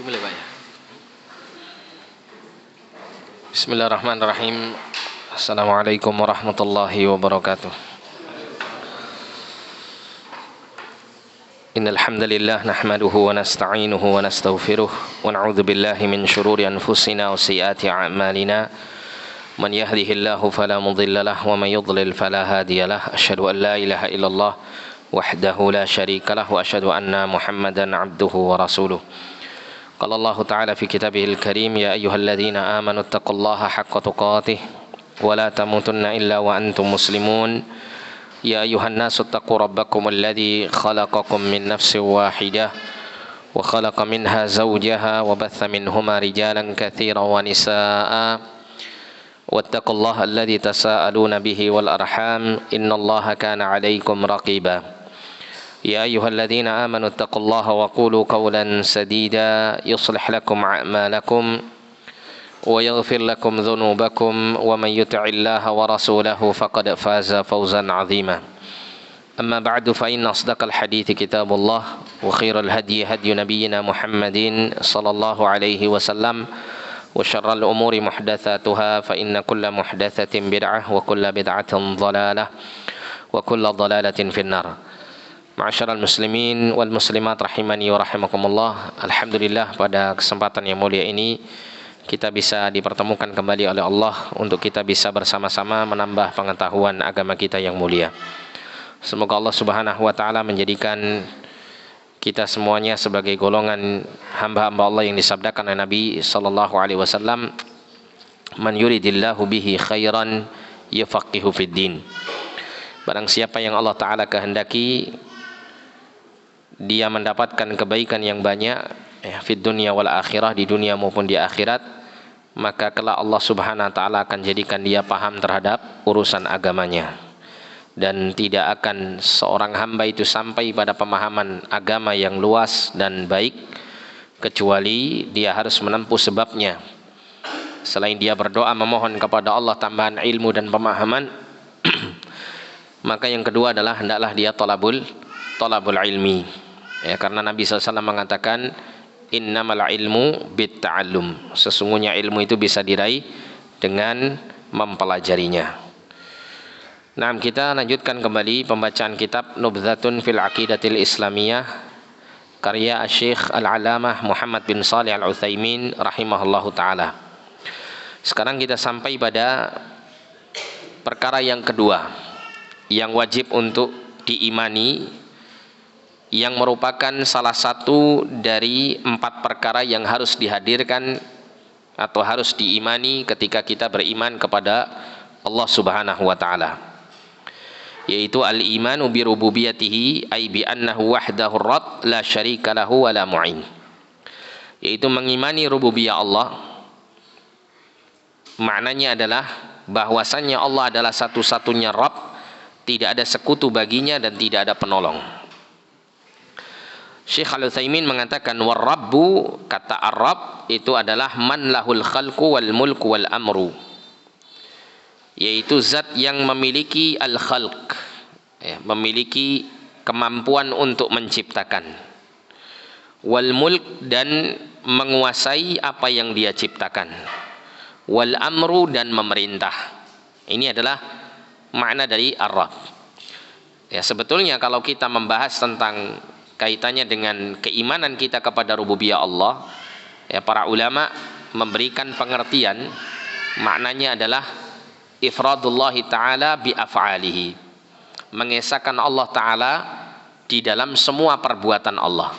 Dimulai Pak ya. Bismillahirrahmanirrahim. Assalamualaikum warahmatullahi wabarakatuh. Innal hamdalillah nahmaduhu wa nasta'inuhu wa nastaghfiruh wa na'udzu billahi min shururi anfusina wa sayyiati a'malina. Man yahdihillahu fala mudilla lahu wa man yudlil fala hadiya lahu. Asyhadu an la ilaha illallah wahdahu la syarika lahu wa asyhadu anna Muhammadan 'abduhu wa rasuluh. Qala Allah Ta'ala fi kitabihil karim, ya ayyuhalladzina amanu taqullaha haqqa tuqatih wa la tamutunna illa wa antum muslimun. Ya ayyuhan nasu taqu rabbakum alladzi khalaqakum min nafsin wahidah wa khalaqa minha zawjaha wa batha minhuma rijalan katsiran wa nisaa'a wattaqullaha alladzi tasaaluna bihi wal arham innallaha kana 'alaikum raqiba. يا أيها الذين آمنوا اتقوا الله وقولوا قولا سديدا يصلح لكم أعمالكم ويغفر لكم ذنوبكم ومن يطع الله ورسوله فقد فاز فوزا عظيما. أما بعد فإن أصدق الحديث كتاب الله وخير الهدي هدي نبينا محمد صلى الله عليه وسلم وشر الأمور محدثاتها فإن كل محدثة بدعة وكل بدعة ضلالة وكل ضلالة في النار. Ma'asyiral muslimin wal muslimat rahimani wa rahimakumullah. Alhamdulillah, pada kesempatan yang mulia ini kita bisa dipertemukan kembali oleh Allah untuk kita bisa bersama-sama menambah pengetahuan agama kita yang mulia. Semoga Allah Subhanahu wa taala menjadikan kita semuanya sebagai golongan hamba-hamba Allah yang disabdakan oleh Nabi sallallahu alaihi wasallam, man yuridillahu bihi khairan yufaqihu fid din. Barang siapa yang Allah taala kehendaki dia mendapatkan kebaikan yang banyak fid dunya wal akhirah, di dunia maupun di akhirat, maka kelak Allah Subhanahu wa taala akan jadikan dia paham terhadap urusan agamanya, dan tidak akan seorang hamba itu sampai pada pemahaman agama yang luas dan baik kecuali dia harus menempuh sebabnya. Selain dia berdoa memohon kepada Allah tambahan ilmu dan pemahaman, maka yang kedua adalah hendaklah dia talabul ilmi. Ya, karena Nabi SAW mengatakan innamal ilmu bitta'allum, sesungguhnya ilmu itu bisa diraih dengan mempelajarinya. Nah, kita lanjutkan kembali pembacaan kitab Nubdhatun fil Aqidatil Islamiyah karya Syekh Al-Alamah Muhammad bin Shalih Al-Utsaimin rahimahullahu taala. Sekarang kita sampai pada perkara yang kedua yang wajib untuk diimani, yang merupakan salah satu dari 4 perkara yang harus dihadirkan atau harus diimani ketika kita beriman kepada Allah Subhanahu wa taala, yaitu al-imanu bi rububiyatihi ay bi annahu wahdahu ar-rabb la syarika lahu wa la mu'in, yaitu mengimani rububiyah Allah. Maknanya adalah bahwasannya Allah adalah satu-satunya Rabb, tidak ada sekutu baginya dan tidak ada penolong. Syekh Al-Utsaimin mengatakan war-rabbu, kata ar-rabb itu adalah man lahul khalqu wal mulku wal amru, yaitu zat yang memiliki al-khalq, ya, memiliki kemampuan untuk menciptakan, wal mulk, dan menguasai apa yang dia ciptakan, wal amru, dan memerintah. Ini adalah makna dari ar-rabb. Ya, sebetulnya kalau kita membahas tentang kaitannya dengan keimanan kita kepada rububiyah Allah, ya, para ulama memberikan pengertian, maknanya adalah ifradullahi ta'ala bi af'alihi, mengesahkan Allah ta'ala di dalam semua perbuatan Allah.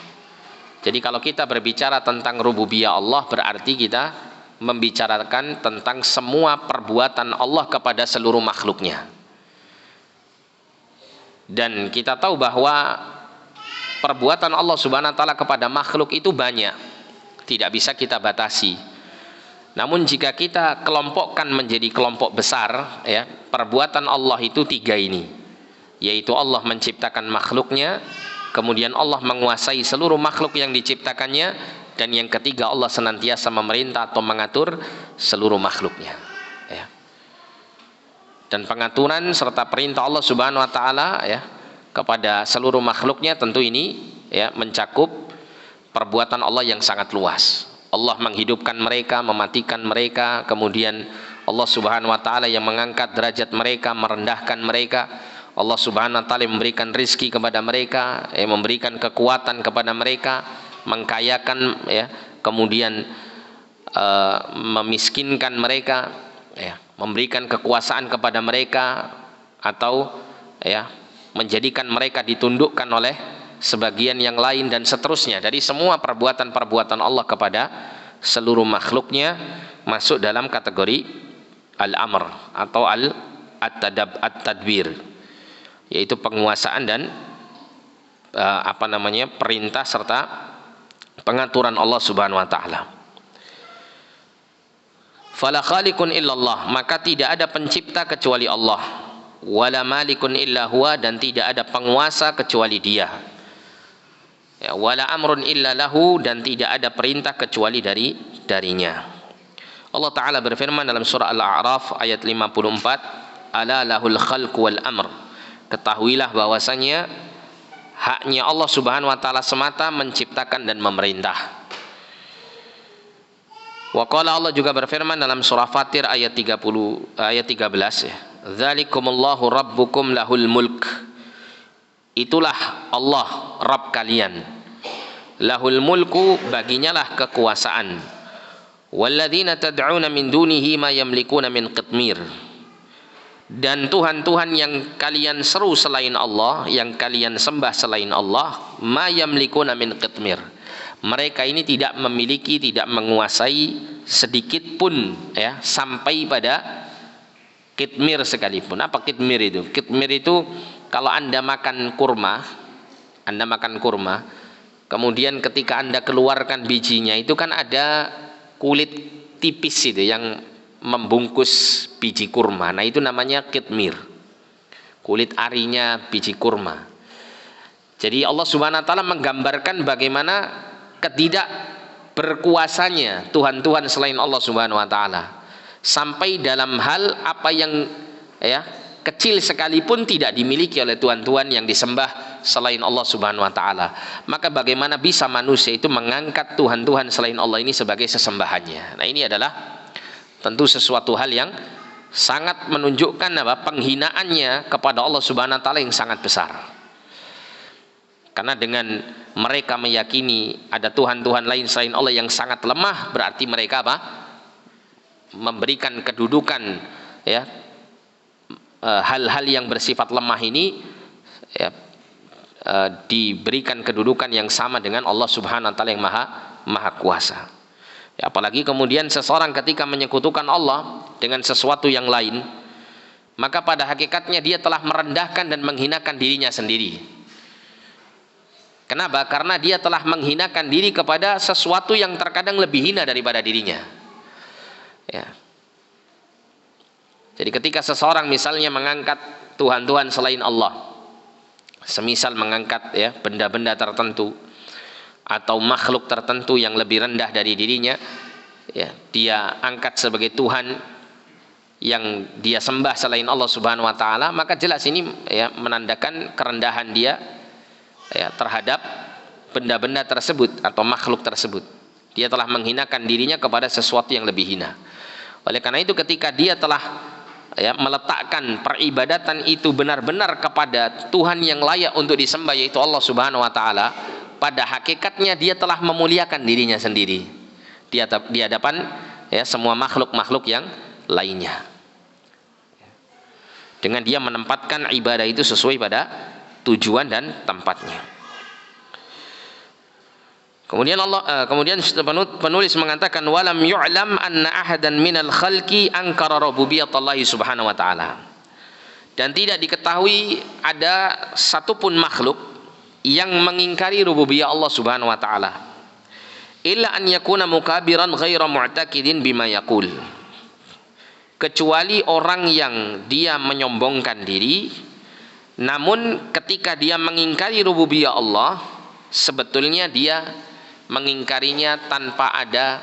Jadi kalau kita berbicara tentang rububiyah Allah, berarti kita membicarakan tentang semua perbuatan Allah kepada seluruh makhluknya. Dan kita tahu bahwa perbuatan Allah Subhanahu wa taala kepada makhluk itu banyak, tidak bisa kita batasi. Namun jika kita kelompokkan menjadi kelompok besar, ya, perbuatan Allah itu 3 ini, yaitu Allah menciptakan makhluknya, kemudian Allah menguasai seluruh makhluk yang diciptakannya, dan yang ketiga Allah senantiasa memerintah atau mengatur seluruh makhluknya, ya. Dan pengaturan serta perintah Allah Subhanahu wa taala, ya, kepada seluruh makhluknya tentu ini, ya, mencakup perbuatan Allah yang sangat luas. Allah menghidupkan mereka, mematikan mereka, kemudian Allah Subhanahu wa taala yang mengangkat derajat mereka, merendahkan mereka. Allah Subhanahu wa taala memberikan rizki kepada mereka, memberikan kekuatan kepada mereka, mengkayakan, ya, kemudian memiskinkan mereka, ya, memberikan kekuasaan kepada mereka, atau ya menjadikan mereka ditundukkan oleh sebagian yang lain dan seterusnya. Dari semua perbuatan-perbuatan Allah kepada seluruh makhluknya masuk dalam kategori al-amr atau at-tadbir, yaitu penguasaan dan perintah serta pengaturan Allah Subhanahu wa taala. Fala khaliqun illallah, maka tidak ada pencipta kecuali Allah. Wala malikun illa huwa, dan tidak ada penguasa kecuali Dia. Ya, wala amrun illa lahu, dan tidak ada perintah kecuali darinya. Allah Ta'ala berfirman dalam surah Al-A'raf ayat 54, ala lahul khalqu wal amr, ketahuilah bahwasanya haknya Allah Subhanahu wa taala semata menciptakan dan memerintah. Wa qala, Allah juga berfirman dalam surah Fatir ayat 13, ya. Dzalikumullahu rabbukum lahul mulk. Itulah Allah Rabb kalian. Lahul mulku, baginya lah kekuasaan. Walladzina tad'una min dunihi ma yamlikuna min qitmir. Dan Tuhan-Tuhan yang kalian seru selain Allah, yang kalian sembah selain Allah, ma yamlikuna min qitmir. Mereka ini tidak memiliki, tidak menguasai sedikit pun, ya, sampai pada kitmir sekalipun. Apa kitmir itu? Kitmir itu kalau Anda makan kurma, kemudian ketika Anda keluarkan bijinya, itu kan ada kulit tipis itu yang membungkus biji kurma. Nah, itu namanya kitmir. Kulit arinya biji kurma. Jadi Allah Subhanahu wa taala menggambarkan bagaimana ketidak berkuasanya Tuhan-Tuhan selain Allah Subhanahu wa taala. Sampai dalam hal apa yang, ya, kecil sekalipun tidak dimiliki oleh Tuhan-Tuhan yang disembah selain Allah Subhanahu wa taala. Maka bagaimana bisa manusia itu mengangkat Tuhan-Tuhan selain Allah ini sebagai sesembahannya? Nah, ini adalah tentu sesuatu hal yang sangat menunjukkan penghinaannya kepada Allah Subhanahu wa taala yang sangat besar. Karena dengan mereka meyakini ada Tuhan-Tuhan lain selain Allah yang sangat lemah, berarti mereka memberikan kedudukan, ya, hal-hal yang bersifat lemah ini, ya, diberikan kedudukan yang sama dengan Allah Subhanahu wa taala yang maha kuasa. Ya, apalagi kemudian seseorang ketika menyekutukan Allah dengan sesuatu yang lain, maka pada hakikatnya dia telah merendahkan dan menghinakan dirinya sendiri. Kenapa? Karena dia telah menghinakan diri kepada sesuatu yang terkadang lebih hina daripada dirinya. Ya. Jadi ketika seseorang misalnya mengangkat Tuhan-Tuhan selain Allah, semisal mengangkat, ya, benda-benda tertentu atau makhluk tertentu yang lebih rendah dari dirinya, ya, dia angkat sebagai Tuhan yang dia sembah selain Allah Subhanahu wa taala, maka jelas ini, ya, menandakan kerendahan dia, ya, terhadap benda-benda tersebut atau makhluk tersebut. Dia telah menghinakan dirinya kepada sesuatu yang lebih hina. Oleh karena itu ketika dia telah, ya, meletakkan peribadatan itu benar-benar kepada Tuhan yang layak untuk disembah, yaitu Allah Subhanahu wa taala, pada hakikatnya dia telah memuliakan dirinya sendiri di hadapan, ya, semua makhluk-makhluk yang lainnya. Dengan dia menempatkan ibadah itu sesuai pada tujuan dan tempatnya. Kemudian penulis mengatakan walam yu'lam anna ahadan minal khalqi ankara rububiyyatallahi subhanahu wa ta'ala. Dan tidak diketahui ada satupun makhluk yang mengingkari rububiyah Allah Subhanahu wa taala. Illa an yakuna mukabiran ghaira mu'taqidin bima yaqul. Kecuali orang yang dia menyombongkan diri, namun ketika dia mengingkari rububiyah Allah, sebetulnya dia mengingkarinya tanpa ada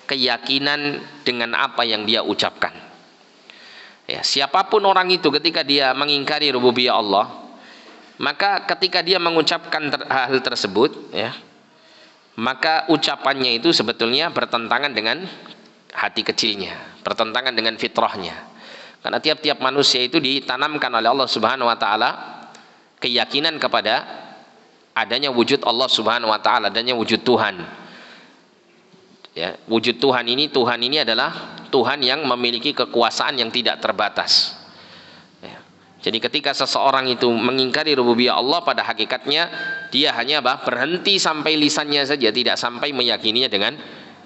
keyakinan dengan apa yang dia ucapkan. Ya, siapapun orang itu ketika dia mengingkari rububiyah Allah, maka ketika dia mengucapkan hal tersebut, ya, maka ucapannya itu sebetulnya bertentangan dengan hati kecilnya, bertentangan dengan fitrahnya. Karena tiap-tiap manusia itu ditanamkan oleh Allah Subhanahu wa taala keyakinan kepada adanya wujud Allah Subhanahu wa taala, adanya wujud Tuhan. Ya, wujud Tuhan ini adalah Tuhan yang memiliki kekuasaan yang tidak terbatas. Ya. Jadi ketika seseorang itu mengingkari rububiyah Allah, pada hakikatnya dia hanya berhenti sampai lisannya saja, tidak sampai meyakininya dengan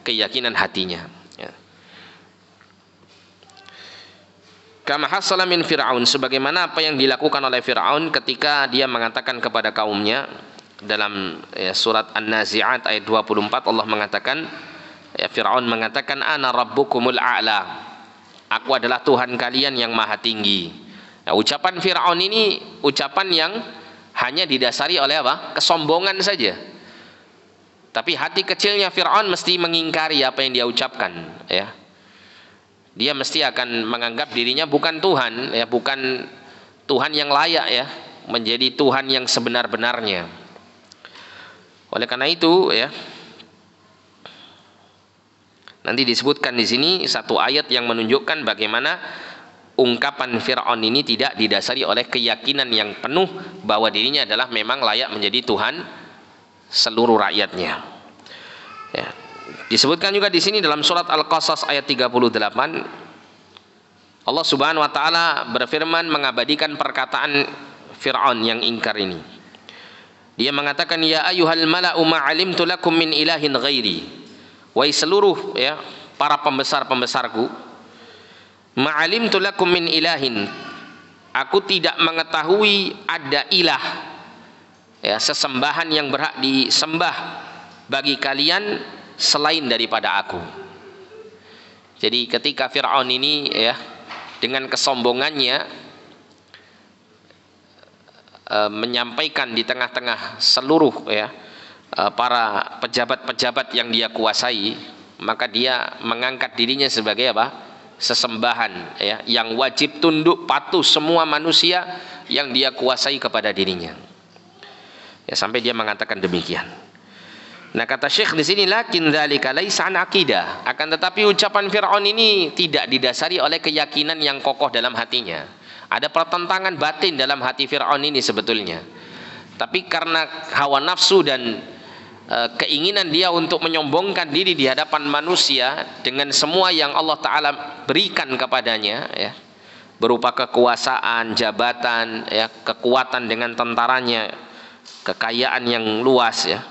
keyakinan hatinya. Ya. Kama hasala min Fir'aun, sebagaimana apa yang dilakukan oleh Fir'aun ketika dia mengatakan kepada kaumnya dalam surat An-Nazi'at ayat 24, Allah mengatakan, Fir'aun mengatakan, ana rabbukumul a'la, aku adalah Tuhan kalian yang maha tinggi. Nah, ucapan Fir'aun ini ucapan yang hanya didasari oleh kesombongan saja. Tapi hati kecilnya Fir'aun mesti mengingkari apa yang dia ucapkan, ya. Dia mesti akan menganggap dirinya bukan Tuhan, ya, bukan Tuhan yang layak, ya, menjadi Tuhan yang sebenar-benarnya. Oleh karena itu, ya, nanti disebutkan di sini satu ayat yang menunjukkan bagaimana ungkapan Fir'aun ini tidak didasari oleh keyakinan yang penuh bahwa dirinya adalah memang layak menjadi Tuhan seluruh rakyatnya. Ya. Disebutkan juga di sini dalam surat Al-Qasas ayat 38, Allah Subhanahu wa taala berfirman mengabadikan perkataan Fir'aun yang ingkar ini. Dia mengatakan, ya ayyuhal mala'u ma'alimtu lakum min ilahin ghairi. Wahai seluruh, ya, para pembesar-pembesarku, ma'alimtu lakum min ilahin, aku tidak mengetahui ada ilah, ya, sesembahan yang berhak disembah bagi kalian selain daripada aku. Jadi ketika Fir'aun ini, ya, dengan kesombongannya menyampaikan di tengah-tengah seluruh, ya, para pejabat-pejabat yang dia kuasai, maka dia mengangkat dirinya sebagai sesembahan, ya, yang wajib tunduk patuh semua manusia yang dia kuasai kepada dirinya. Ya, sampai dia mengatakan demikian. Nah, kata Syekh di sini, lakin dzalika laisa an aqidah, akan tetapi ucapan Fir'aun ini tidak didasari oleh keyakinan yang kokoh dalam hatinya. Ada pertentangan batin dalam hati Fir'aun ini sebetulnya. Tapi karena hawa nafsu dan keinginan dia untuk menyombongkan diri di hadapan manusia dengan semua yang Allah Ta'ala berikan kepadanya, ya, berupa kekuasaan, jabatan, ya, kekuatan dengan tentaranya, kekayaan yang luas, ya,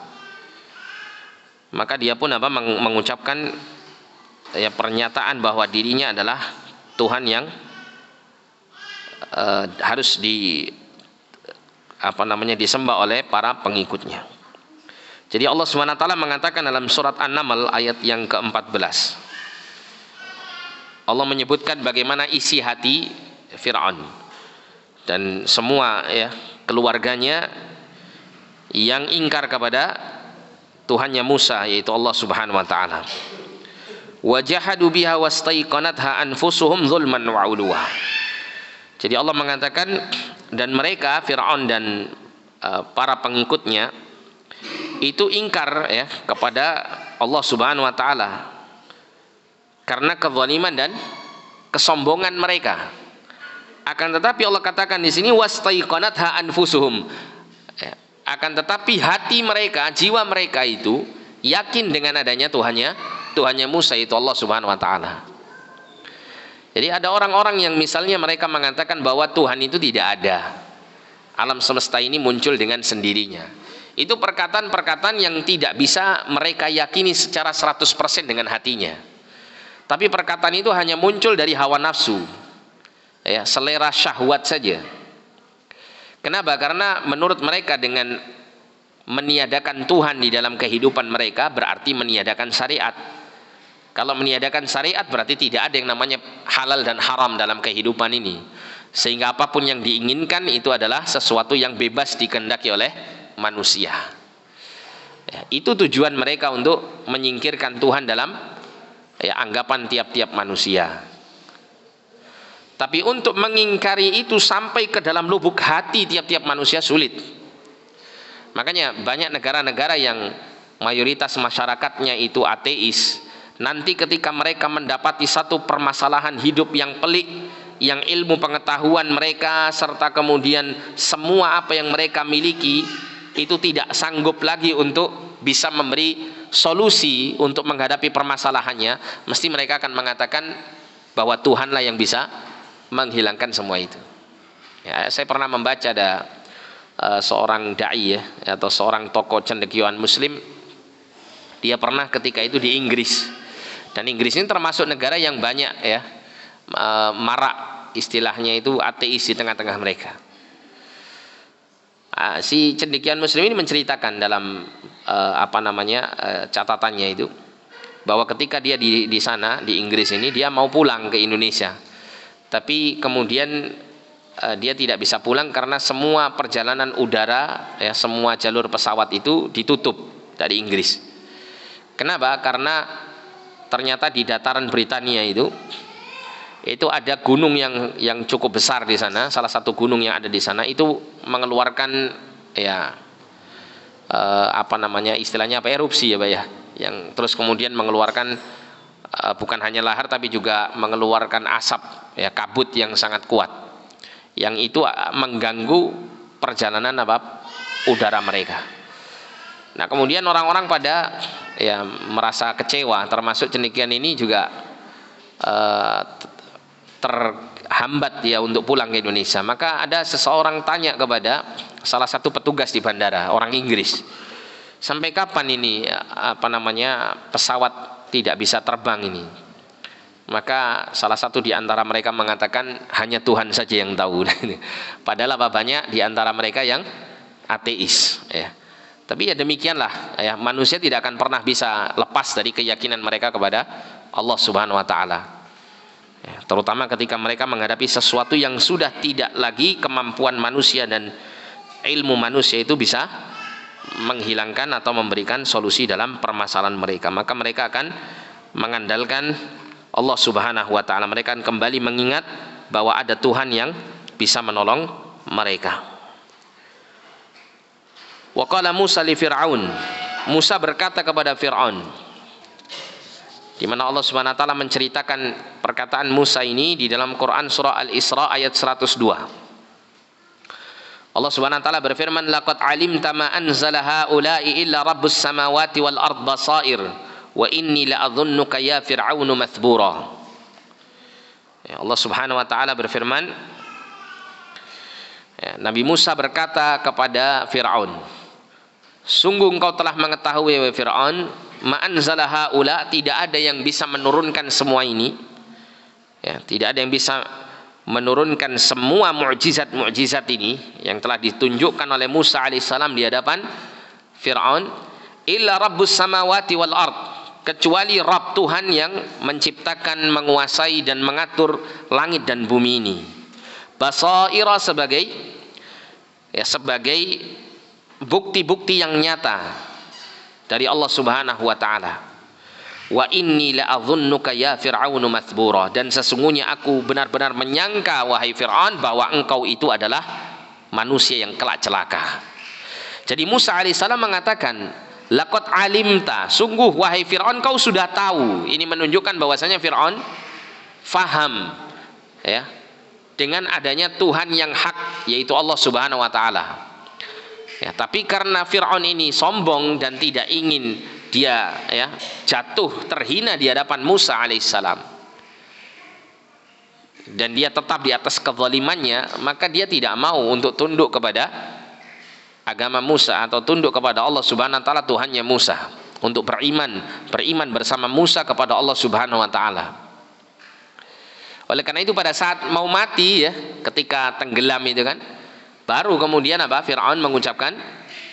maka dia pun mengucapkan, ya, pernyataan bahwa dirinya adalah Tuhan yang harus disembah oleh para pengikutnya. Jadi Allah SWT mengatakan dalam surat An-Naml ayat yang ke-14, Allah menyebutkan bagaimana isi hati Fir'aun dan semua, ya, keluarganya yang ingkar kepada Tuhannya Musa, yaitu Allah Subhanahu wa taala. Wa jahadu biha wastaiqanatha anfusuhum zulman wa 'uluwa. Jadi Allah mengatakan, dan mereka Fir'aun dan para pengikutnya itu ingkar, ya, kepada Allah Subhanahu wa taala karena kezaliman dan kesombongan mereka. Akan tetapi Allah katakan di sini wastaiqanatha anfusuhum, ya, akan tetapi hati mereka, jiwa mereka itu yakin dengan adanya Tuhannya Musa, itu Allah Subhanahu wa taala. Jadi ada orang-orang yang misalnya mereka mengatakan bahwa Tuhan itu tidak ada, alam semesta ini muncul dengan sendirinya. Itu perkataan-perkataan yang tidak bisa mereka yakini secara 100% dengan hatinya. Tapi perkataan itu hanya muncul dari hawa nafsu, ya, selera syahwat saja. Kenapa? Karena menurut mereka dengan meniadakan Tuhan di dalam kehidupan mereka berarti meniadakan syariat. Kalau meniadakan syariat berarti tidak ada yang namanya halal dan haram dalam kehidupan ini. Sehingga apapun yang diinginkan itu adalah sesuatu yang bebas dikehendaki oleh manusia. Ya, itu tujuan mereka untuk menyingkirkan Tuhan dalam, ya, anggapan tiap-tiap manusia. Tapi untuk mengingkari itu sampai ke dalam lubuk hati tiap-tiap manusia sulit. Makanya banyak negara-negara yang mayoritas masyarakatnya itu ateis, nanti ketika mereka mendapati satu permasalahan hidup yang pelik, yang ilmu pengetahuan mereka serta kemudian semua apa yang mereka miliki itu tidak sanggup lagi untuk bisa memberi solusi untuk menghadapi permasalahannya, mesti mereka akan mengatakan bahwa Tuhanlah yang bisa menghilangkan semua itu. Ya, saya pernah membaca ada seorang dai ya, atau seorang tokoh cendekiawan muslim. Dia pernah ketika itu di Inggris, dan Inggris ini termasuk negara yang banyak ya marak istilahnya itu ateis di tengah-tengah mereka. Si cendekiawan muslim ini menceritakan dalam catatannya itu bahwa ketika dia di sana di Inggris ini, dia mau pulang ke Indonesia, tapi kemudian dia tidak bisa pulang karena semua perjalanan udara ya, semua jalur pesawat itu ditutup dari Inggris. Kenapa? Karena ternyata di dataran Britania itu ada gunung yang cukup besar di sana. Salah satu gunung yang ada di sana itu mengeluarkan ya istilahnya erupsi ya Pak ya, yang terus kemudian mengeluarkan bukan hanya lahar tapi juga mengeluarkan asap ya, kabut yang sangat kuat, yang itu mengganggu perjalanan udara mereka. Nah kemudian orang-orang pada ya merasa kecewa, termasuk cendekiawan ini juga terhambat ya untuk pulang ke Indonesia. Maka ada seseorang tanya kepada salah satu petugas di bandara, orang Inggris, sampai kapan ini pesawat tidak bisa terbang ini? Maka salah satu di antara mereka mengatakan hanya Tuhan saja yang tahu. Padahal banyak di antara mereka yang ateis ya. Tapi ya demikianlah ya, manusia tidak akan pernah bisa lepas dari keyakinan mereka kepada Allah Subhanahu wa taala. Ya, terutama ketika mereka menghadapi sesuatu yang sudah tidak lagi kemampuan manusia dan ilmu manusia itu bisa menghilangkan atau memberikan solusi dalam permasalahan mereka, maka mereka akan mengandalkan Allah Subhanahu wa taala. Mereka akan kembali mengingat bahwa ada Tuhan yang bisa menolong mereka. Wa qala Musa li Fir'aun, Musa berkata kepada Fir'aun, di mana Allah Subhanahu wa taala menceritakan perkataan Musa ini di dalam Quran surah Al-Isra ayat 102. Allah Subhanahu wa taala berfirman, laqad alimta ma anzala haula'i illa rabbus samawati wal ard basair wa inni la'adhunnuka ya fir'aunu mathbura. Ya, Allah Subhanahu wa taala berfirman, ya, Nabi Musa berkata kepada Fir'aun, sungguh engkau telah mengetahui wahai Fir'aun, ma anzala haula, tidak ada yang bisa menurunkan semua ini ya, tidak ada yang bisa menurunkan semua mukjizat ini yang telah ditunjukkan oleh Musa alaihissalam di hadapan Fir'aun, illa rabbus samawati wal ard, kecuali Rabb Tuhan yang menciptakan, menguasai dan mengatur langit dan bumi ini, basaira, sebagai bukti-bukti yang nyata dari Allah Subhanahu wa taala. Wa inni la'adhunnuka ya fir'aunu mathbura, dan sesungguhnya aku benar-benar menyangka wahai Fir'aun bahwa engkau itu adalah manusia yang kelak celaka. Jadi Musa alaihissalam mengatakan, laqad alimta, sungguh wahai Fir'aun kau sudah tahu. Ini menunjukkan bahwasanya Fir'aun faham ya dengan adanya Tuhan yang hak, yaitu Allah Subhanahu wa taala. Ya, tapi karena Fir'aun ini sombong dan tidak ingin dia ya jatuh terhina di hadapan Musa alaihissalam, dan dia tetap di atas kezalimannya, maka dia tidak mau untuk tunduk kepada agama Musa atau tunduk kepada Allah Subhanahu wa taala, Tuhannya Musa, untuk beriman bersama Musa kepada Allah Subhanahu wa taala. Oleh karena itu pada saat mau mati ya, ketika tenggelam itu kan, baru kemudian Fir'aun mengucapkan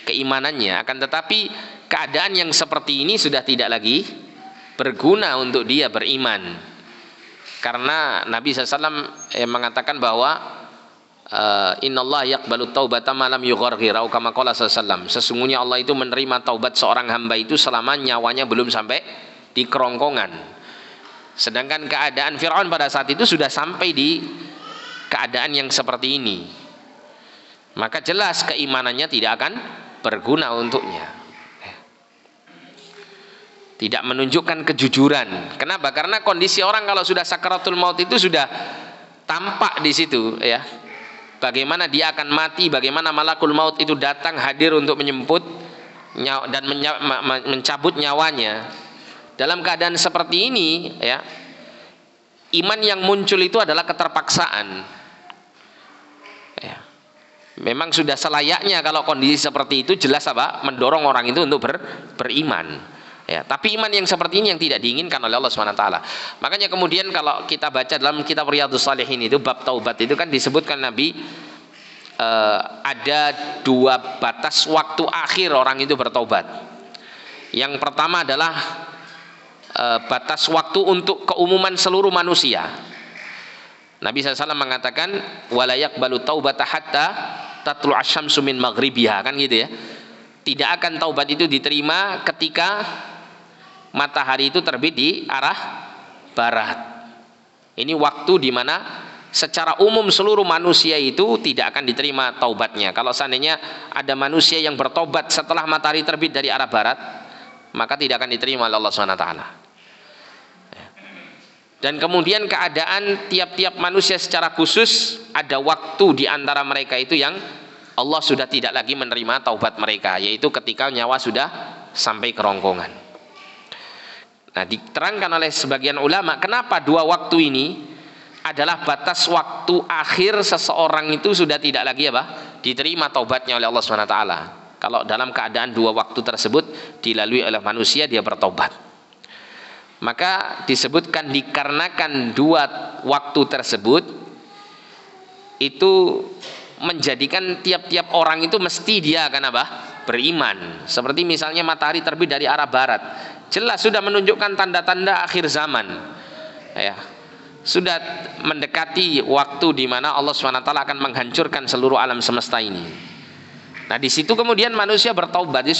keimanannya. Akan tetapi keadaan yang seperti ini sudah tidak lagi berguna untuk dia beriman, karena Nabi SAW mengatakan bahwa innallaha yaqbalu taubata ma lam yugharghir, atau kama qala sallallahu, sesungguhnya Allah itu menerima taubat seorang hamba itu selama nyawanya belum sampai di kerongkongan. Sedangkan keadaan Fir'aun pada saat itu sudah sampai di keadaan yang seperti ini, maka jelas keimanannya tidak akan berguna untuknya. tidak menunjukkan kejujuran. Kenapa? Karena kondisi orang kalau sudah sakaratul maut itu sudah tampak di situ, ya. Bagaimana dia akan mati, bagaimana malakul maut itu datang hadir untuk menjemput dan mencabut nyawanya. Dalam keadaan seperti ini, ya, iman yang muncul itu adalah keterpaksaan. Ya. Memang sudah selayaknya kalau kondisi seperti itu jelas apa? Mendorong orang itu untuk beriman. Ya, tapi iman yang seperti ini yang tidak diinginkan oleh Allah Subhanahu wa taala. Makanya kemudian kalau kita baca dalam kitab Riyadhus Shalihin itu bab taubat itu kan disebutkan Nabi ada 2 batas waktu akhir orang itu bertaubat. Yang pertama adalah batas waktu untuk keumuman seluruh manusia. Nabi SAW mengatakan wala yaqbalu taubata hatta tatlu asyamsu min maghribiha, kan gitu ya. Tidak akan taubat itu diterima ketika matahari itu terbit di arah barat. Ini waktu di mana secara umum seluruh manusia itu tidak akan diterima taubatnya. Kalau seandainya ada manusia yang bertobat setelah matahari terbit dari arah barat, maka tidak akan diterima oleh Allah SWT. Dan kemudian keadaan tiap-tiap manusia secara khusus, ada waktu di antara mereka itu yang Allah sudah tidak lagi menerima taubat mereka, yaitu ketika nyawa sudah sampai kerongkongan. Nah, diterangkan oleh sebagian ulama kenapa 2 waktu ini adalah batas waktu akhir seseorang itu sudah tidak lagi apa? Diterima taubatnya oleh Allah SWT. Kalau dalam keadaan 2 waktu tersebut dilalui oleh manusia, dia bertaubat. Maka disebutkan dikarenakan 2 waktu tersebut itu menjadikan tiap-tiap orang itu mesti dia akan apa? Beriman. Seperti misalnya matahari terbit dari arah barat, jelas sudah menunjukkan tanda-tanda akhir zaman, ya. Sudah mendekati waktu di mana Allah SWT akan menghancurkan seluruh alam semesta ini. Nah, di situ kemudian manusia bertaubat, ya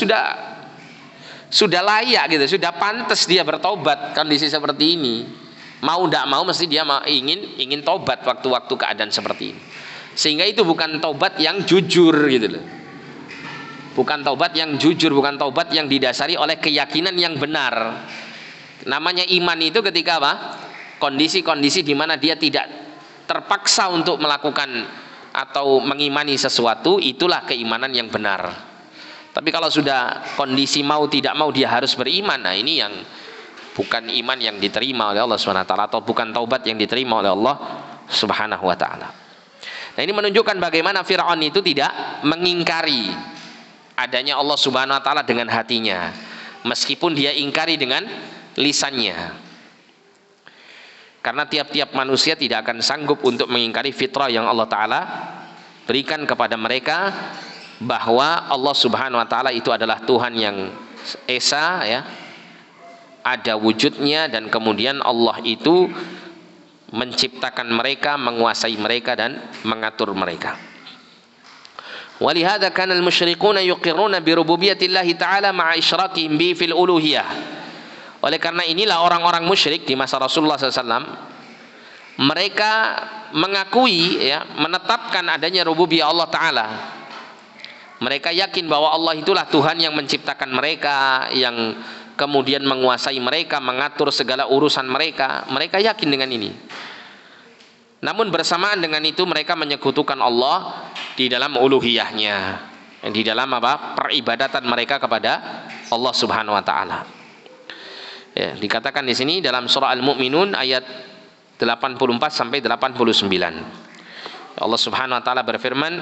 sudah layak gitu, sudah pantas dia bertaubat kondisi seperti ini. Mau tidak mau mesti dia ingin taubat waktu-waktu keadaan seperti ini. Sehingga itu bukan taubat yang jujur gitu loh. Bukan taubat yang jujur, bukan taubat yang didasari oleh keyakinan yang benar. Namanya iman itu ketika apa? Kondisi-kondisi di mana dia tidak terpaksa untuk melakukan atau mengimani sesuatu, itulah keimanan yang benar. Tapi kalau sudah kondisi mau tidak mau dia harus beriman, nah ini yang bukan iman yang diterima oleh Allah Subhanahu wa taala, atau bukan taubat yang diterima oleh Allah Subhanahu wa taala. Nah, ini menunjukkan bagaimana Fir'aun itu tidak mengingkari adanya Allah Subhanahu wa taala dengan hatinya, meskipun dia ingkari dengan lisannya. Karena tiap-tiap manusia tidak akan sanggup untuk mengingkari fitrah yang Allah taala berikan kepada mereka, bahwa Allah Subhanahu wa taala itu adalah Tuhan yang esa, ya. Ada wujudnya, dan kemudian Allah itu menciptakan mereka, menguasai mereka dan mengatur mereka. Walihada kana al-musyrikuna yuqirruna bi rububiyyatillahi ta'ala ma'a isyrakihim bi fil uluhiyah. Oleh karena inilah orang-orang musyrik di masa Rasulullah SAW, mereka mengakui, ya, menetapkan adanya rububiyah Allah Ta'ala. Mereka yakin bahwa Allah itulah Tuhan yang menciptakan mereka, yang kemudian menguasai mereka, mengatur segala urusan mereka. Mereka yakin dengan ini. Namun bersamaan dengan itu mereka menyekutukan Allah di dalam uluhiyahnya, di dalam apa? Peribadatan mereka kepada Allah Subhanahu wa taala. Ya, dikatakan di sini dalam surah Al-Mu'minun ayat 84 sampai 89. Allah Subhanahu wa taala berfirman,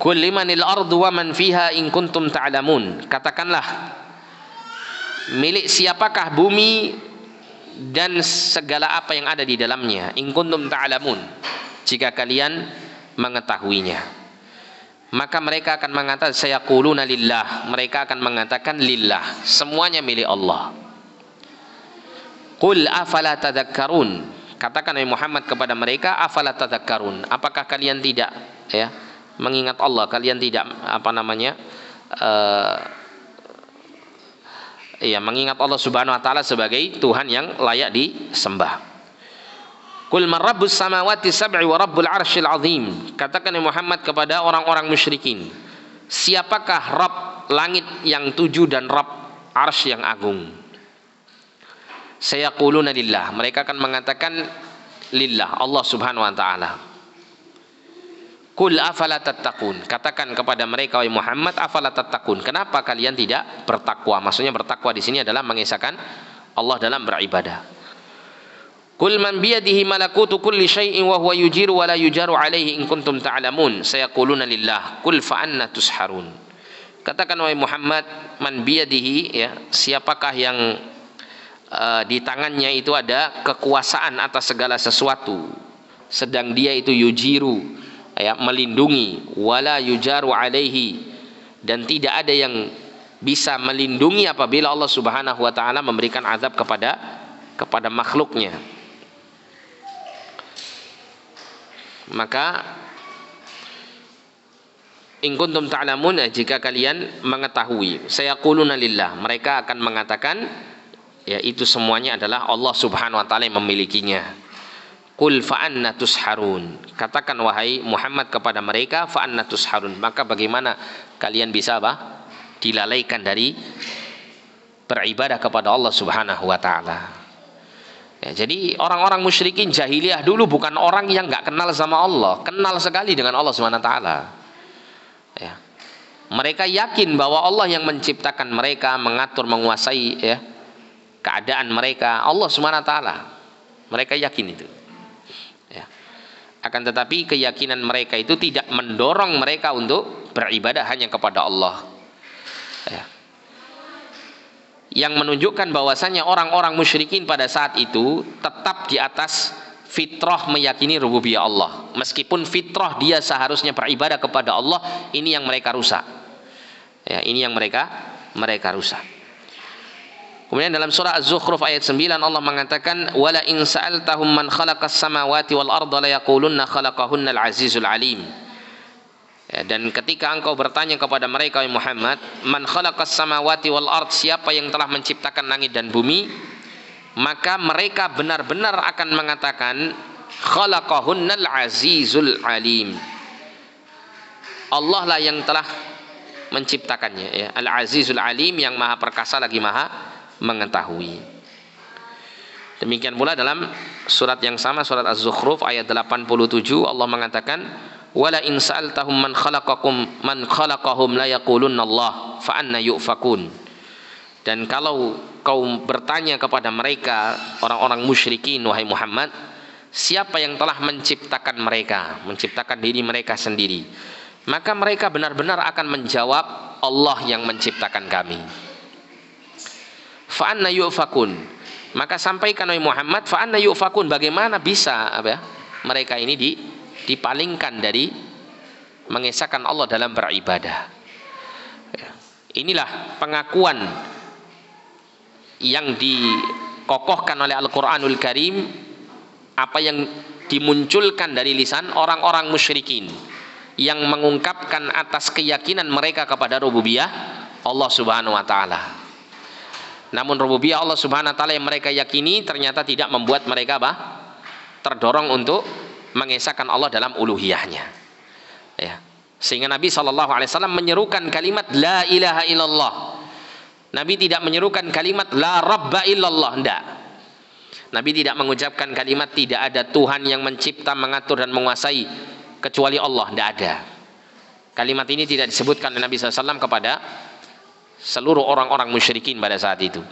"Qul limanil ardu wa man fiha in kuntum ta'lamun." Katakanlah, milik siapakah bumi dan segala apa yang ada di dalamnya, in kuntum ta'lamun, jika kalian mengetahuinya. Maka mereka akan mengatakan sayaquluna lillah, mereka akan mengatakan lillah, semuanya milik Allah. Qul afala tadhakkarun, katakan Nabi Muhammad kepada mereka, afala tadhakkarun, apakah kalian tidak, ya, mengingat Allah, kalian tidak mengingat Allah Subhanahu wa taala sebagai Tuhan yang layak disembah. Qul man rabbus samawati sab'i wa rabbul arsyil azim, katakan Muhammad kepada orang-orang musyrikin, siapakah Rabb langit yang 7 dan Rabb arsy yang agung. Sayaquluna lillah, mereka akan mengatakan lillah, Allah subhanahu wa ta'ala. Qul afala tattaqun, katakan kepada mereka wahai Muhammad, afala tattaqun, kenapa kalian tidak bertakwa? Maksudnya bertakwa di sini adalah mengesahkan Allah dalam beribadah. Qul man biyadihi malakutu kulli syai'in wa huwa yujiru wa la yujaru alaihi in kuntum ta'lamun. Sayaquluna lillah qul fa anna tusharun. Katakan wahai Muhammad, man biyadihi, ya, siapakah yang di tangannya itu ada kekuasaan atas segala sesuatu, sedang dia itu yujiru, ya, melindungi, wala yujaru alaihi, dan tidak ada yang bisa melindungi apabila Allah subhanahu wa ta'ala memberikan azab kepada makhluknya. Maka in kuntum ta'lamun, jika kalian mengetahui, sayaquluna lillah, mereka akan mengatakan, ya, itu semuanya adalah Allah subhanahu wa ta'ala yang memilikinya. Qul fa anna tusharun, katakan wahai Muhammad kepada mereka, fa anna tusharun, maka bagaimana kalian bisa dilalaikan dari beribadah kepada Allah subhanahu wa ta'ala. Ya, jadi orang-orang musyrikin jahiliyah dulu bukan orang yang nggak kenal sama Allah, kenal sekali dengan Allah subhanahu wa ta'ala. Ya. Mereka yakin bahwa Allah yang menciptakan mereka, mengatur, menguasai, ya, keadaan mereka, Allah subhanahu wa ta'ala. Mereka yakin itu, ya. Akan tetapi keyakinan mereka itu tidak mendorong mereka untuk beribadah hanya kepada Allah, ya. Yang menunjukkan bahwasanya orang-orang musyrikin pada saat itu tetap di atas fitrah meyakini rububiyah Allah, meskipun fitrah dia seharusnya beribadah kepada Allah, ini yang mereka rusak, ya, ini yang mereka rusak. Kemudian dalam surah Az-Zukhruf ayat 9 Allah mengatakan, wala in sa'altahum man khalaqas samawati wal arda la yaqulunna khalaqahunnal azizul alim. Ya, dan ketika engkau bertanya kepada mereka wahai Muhammad, man khalaqas samawati wal ard, siapa yang telah menciptakan langit dan bumi, maka mereka benar-benar akan mengatakan khalaqahunnal azizul alim, Allah lah yang telah menciptakannya, ya, al azizul alim, yang maha perkasa lagi maha mengetahui. Demikian pula dalam surat yang sama, surat Az-Zukhruf ayat 87 Allah mengatakan, wala in sa'altahum man khalaqahum la yaqulunna Allah fa anna yufakun. Dan kalau kau bertanya kepada mereka orang-orang musyrikin wahai Muhammad, siapa yang telah menciptakan mereka, menciptakan diri mereka sendiri, maka mereka benar-benar akan menjawab, Allah yang menciptakan kami. Fa anna yufakun, maka sampaikan wahai Muhammad, fa anna yufakun, bagaimana bisa mereka ini dipalingkan dari mengesahkan Allah dalam beribadah. Inilah pengakuan yang dikokohkan oleh Al-Quranul Karim, apa yang dimunculkan dari lisan orang-orang musyrikin yang mengungkapkan atas keyakinan mereka kepada rububiyah Allah subhanahu wa ta'ala. Namun rububiyah Allah subhanahu wa ta'ala yang mereka yakini ternyata tidak membuat mereka terdorong untuk mengesahkan Allah dalam uluhiyahnya, ya. Sehingga Nabi SAW menyerukan kalimat la ilaha illallah. Nabi tidak menyerukan kalimat la rabba illallah, tidak. Nabi tidak mengucapkan kalimat tidak ada Tuhan yang mencipta, mengatur dan menguasai kecuali Allah, tidak ada. Kalimat ini tidak disebutkan oleh Nabi SAW kepada seluruh orang-orang musyrikin pada saat itu.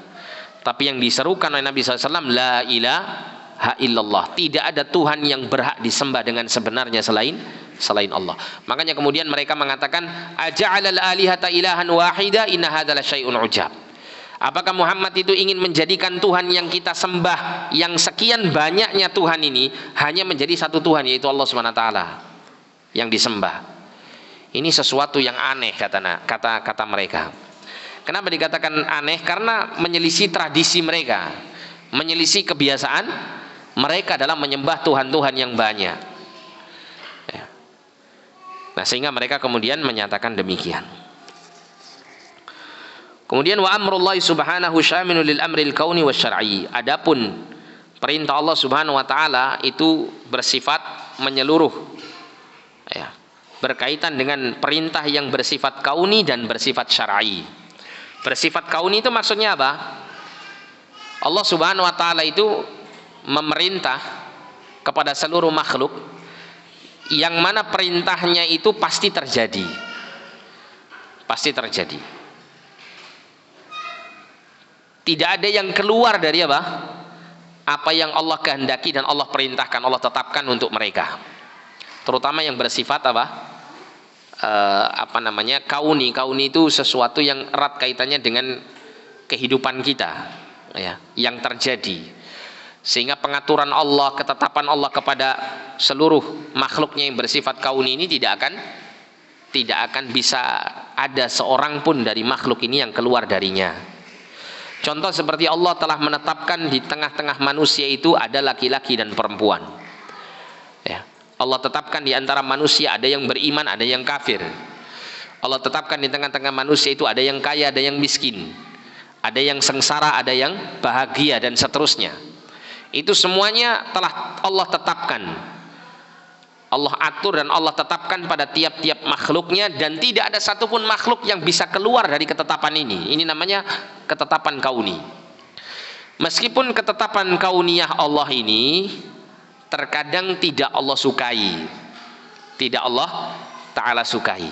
Tapi yang diserukan oleh Nabi SAW, la ilaha illallah, tidak ada Tuhan yang berhak disembah dengan sebenarnya selain Allah. Makanya kemudian mereka mengatakan, aja'alal alihata ilahan wahida inna hadzal syai'un ujab. Apakah Muhammad itu ingin menjadikan Tuhan yang kita sembah, yang sekian banyaknya Tuhan ini, hanya menjadi satu Tuhan, yaitu Allah SWT yang disembah? Ini sesuatu yang aneh, kata mereka. Kenapa dikatakan aneh? Karena menyelisih tradisi mereka, menyelisih kebiasaan mereka dalam menyembah Tuhan-Tuhan yang banyak. Nah, sehingga mereka kemudian menyatakan demikian. Kemudian wa amrullahi subhanahu syamilun lil amril kauni wasyar'i. Adapun perintah Allah subhanahu wa ta'ala itu bersifat menyeluruh, ya, berkaitan dengan perintah yang bersifat kauni dan bersifat syar'i. Bersifat kauni itu maksudnya apa? Allah Subhanahu wa taala itu memerintah kepada seluruh makhluk yang mana perintahnya itu pasti terjadi. Pasti terjadi. Tidak ada yang keluar dari apa? Apa yang Allah kehendaki dan Allah perintahkan, Allah tetapkan untuk mereka. Terutama yang bersifat apa? Kauni. Kauni itu sesuatu yang erat kaitannya dengan kehidupan kita, ya, yang terjadi. Sehingga pengaturan Allah, ketetapan Allah kepada seluruh makhluknya yang bersifat kauni ini tidak akan bisa ada seorang pun dari makhluk ini yang keluar darinya. Contoh seperti Allah telah menetapkan di tengah-tengah manusia itu ada laki-laki dan perempuan. Ya. Allah tetapkan di antara manusia ada yang beriman, ada yang kafir. Allah tetapkan di tengah-tengah manusia itu ada yang kaya, ada yang miskin. Ada yang sengsara, ada yang bahagia, dan seterusnya. Itu semuanya telah Allah tetapkan. Allah atur dan Allah tetapkan pada tiap-tiap makhluknya, dan tidak ada satupun makhluk yang bisa keluar dari ketetapan ini. Ini namanya ketetapan kauni. Meskipun ketetapan kauniyah Allah ini terkadang tidak Allah sukai, tidak Allah Ta'ala sukai,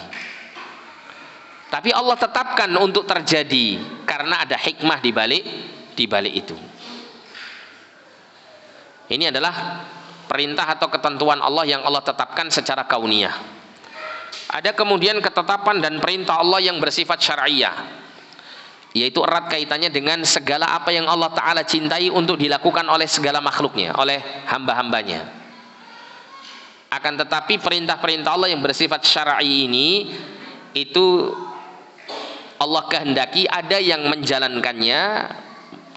tapi Allah tetapkan untuk terjadi karena ada hikmah di balik itu. Ini adalah perintah atau ketentuan Allah yang Allah tetapkan secara kauniyah. Ada kemudian ketetapan dan perintah Allah yang bersifat syar'iyah, yaitu erat kaitannya dengan segala apa yang Allah Ta'ala cintai untuk dilakukan oleh segala makhluknya, oleh hamba-hambanya. Akan tetapi perintah-perintah Allah yang bersifat syar'i ini, itu Allah kehendaki ada yang menjalankannya,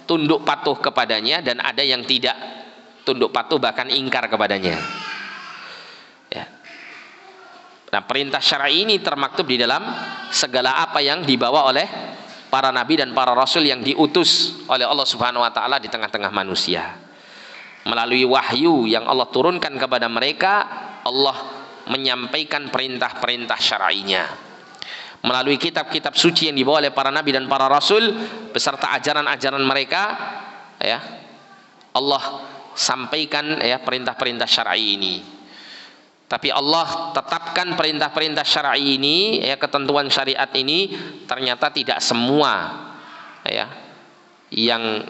tunduk patuh kepadanya, dan ada yang tidak tunduk patuh bahkan ingkar kepadanya. Ya. Nah, perintah syar'i ini termaktub di dalam segala apa yang dibawa oleh para nabi dan para rasul yang diutus oleh Allah Subhanahu wa taala di tengah-tengah manusia. Melalui wahyu yang Allah turunkan kepada mereka, Allah menyampaikan perintah-perintah syar'inya. Melalui kitab-kitab suci yang dibawa oleh para nabi dan para rasul beserta ajaran-ajaran mereka, ya, Allah sampaikan, ya, perintah-perintah syar'i ini. Tapi Allah tetapkan perintah-perintah syar'i ini, ya, ketentuan syariat ini, ternyata tidak semua, ya, yang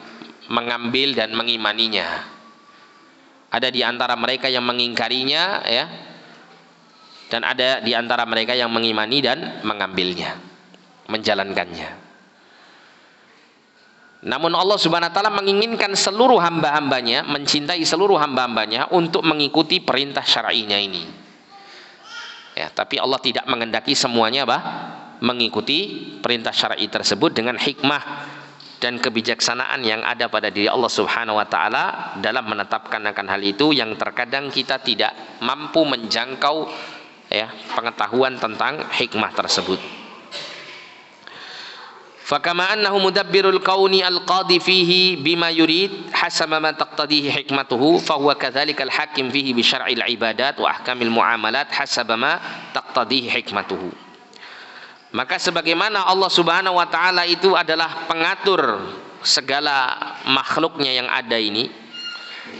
mengambil dan mengimaninya. Ada di antara mereka yang mengingkarinya, ya, dan ada di antara mereka yang mengimani dan mengambilnya, menjalankannya. Namun Allah Subhanahu wa taala menginginkan seluruh hamba-hambanya, mencintai seluruh hamba-hambanya untuk mengikuti perintah syar'inya ini. Ya, tapi Allah tidak mengendaki semuanya mengikuti perintah syar'i tersebut dengan hikmah dan kebijaksanaan yang ada pada diri Allah Subhanahu wa taala dalam menetapkan akan hal itu, yang terkadang kita tidak mampu menjangkau, ya, pengetahuan tentang hikmah tersebut. Fakama annahu mudabbirul kauni al-qadi fihi bima yurid hasaba ma taqtadihi hikmatuhu fahuwa kadzalikal hakim fihi bi syar'il ibadat wa ahkamil muamalat hasaba ma taqtadihi hikmatuhu. Maka sebagaimana Allah Subhanahu wa taala itu adalah pengatur segala makhluknya yang ada ini,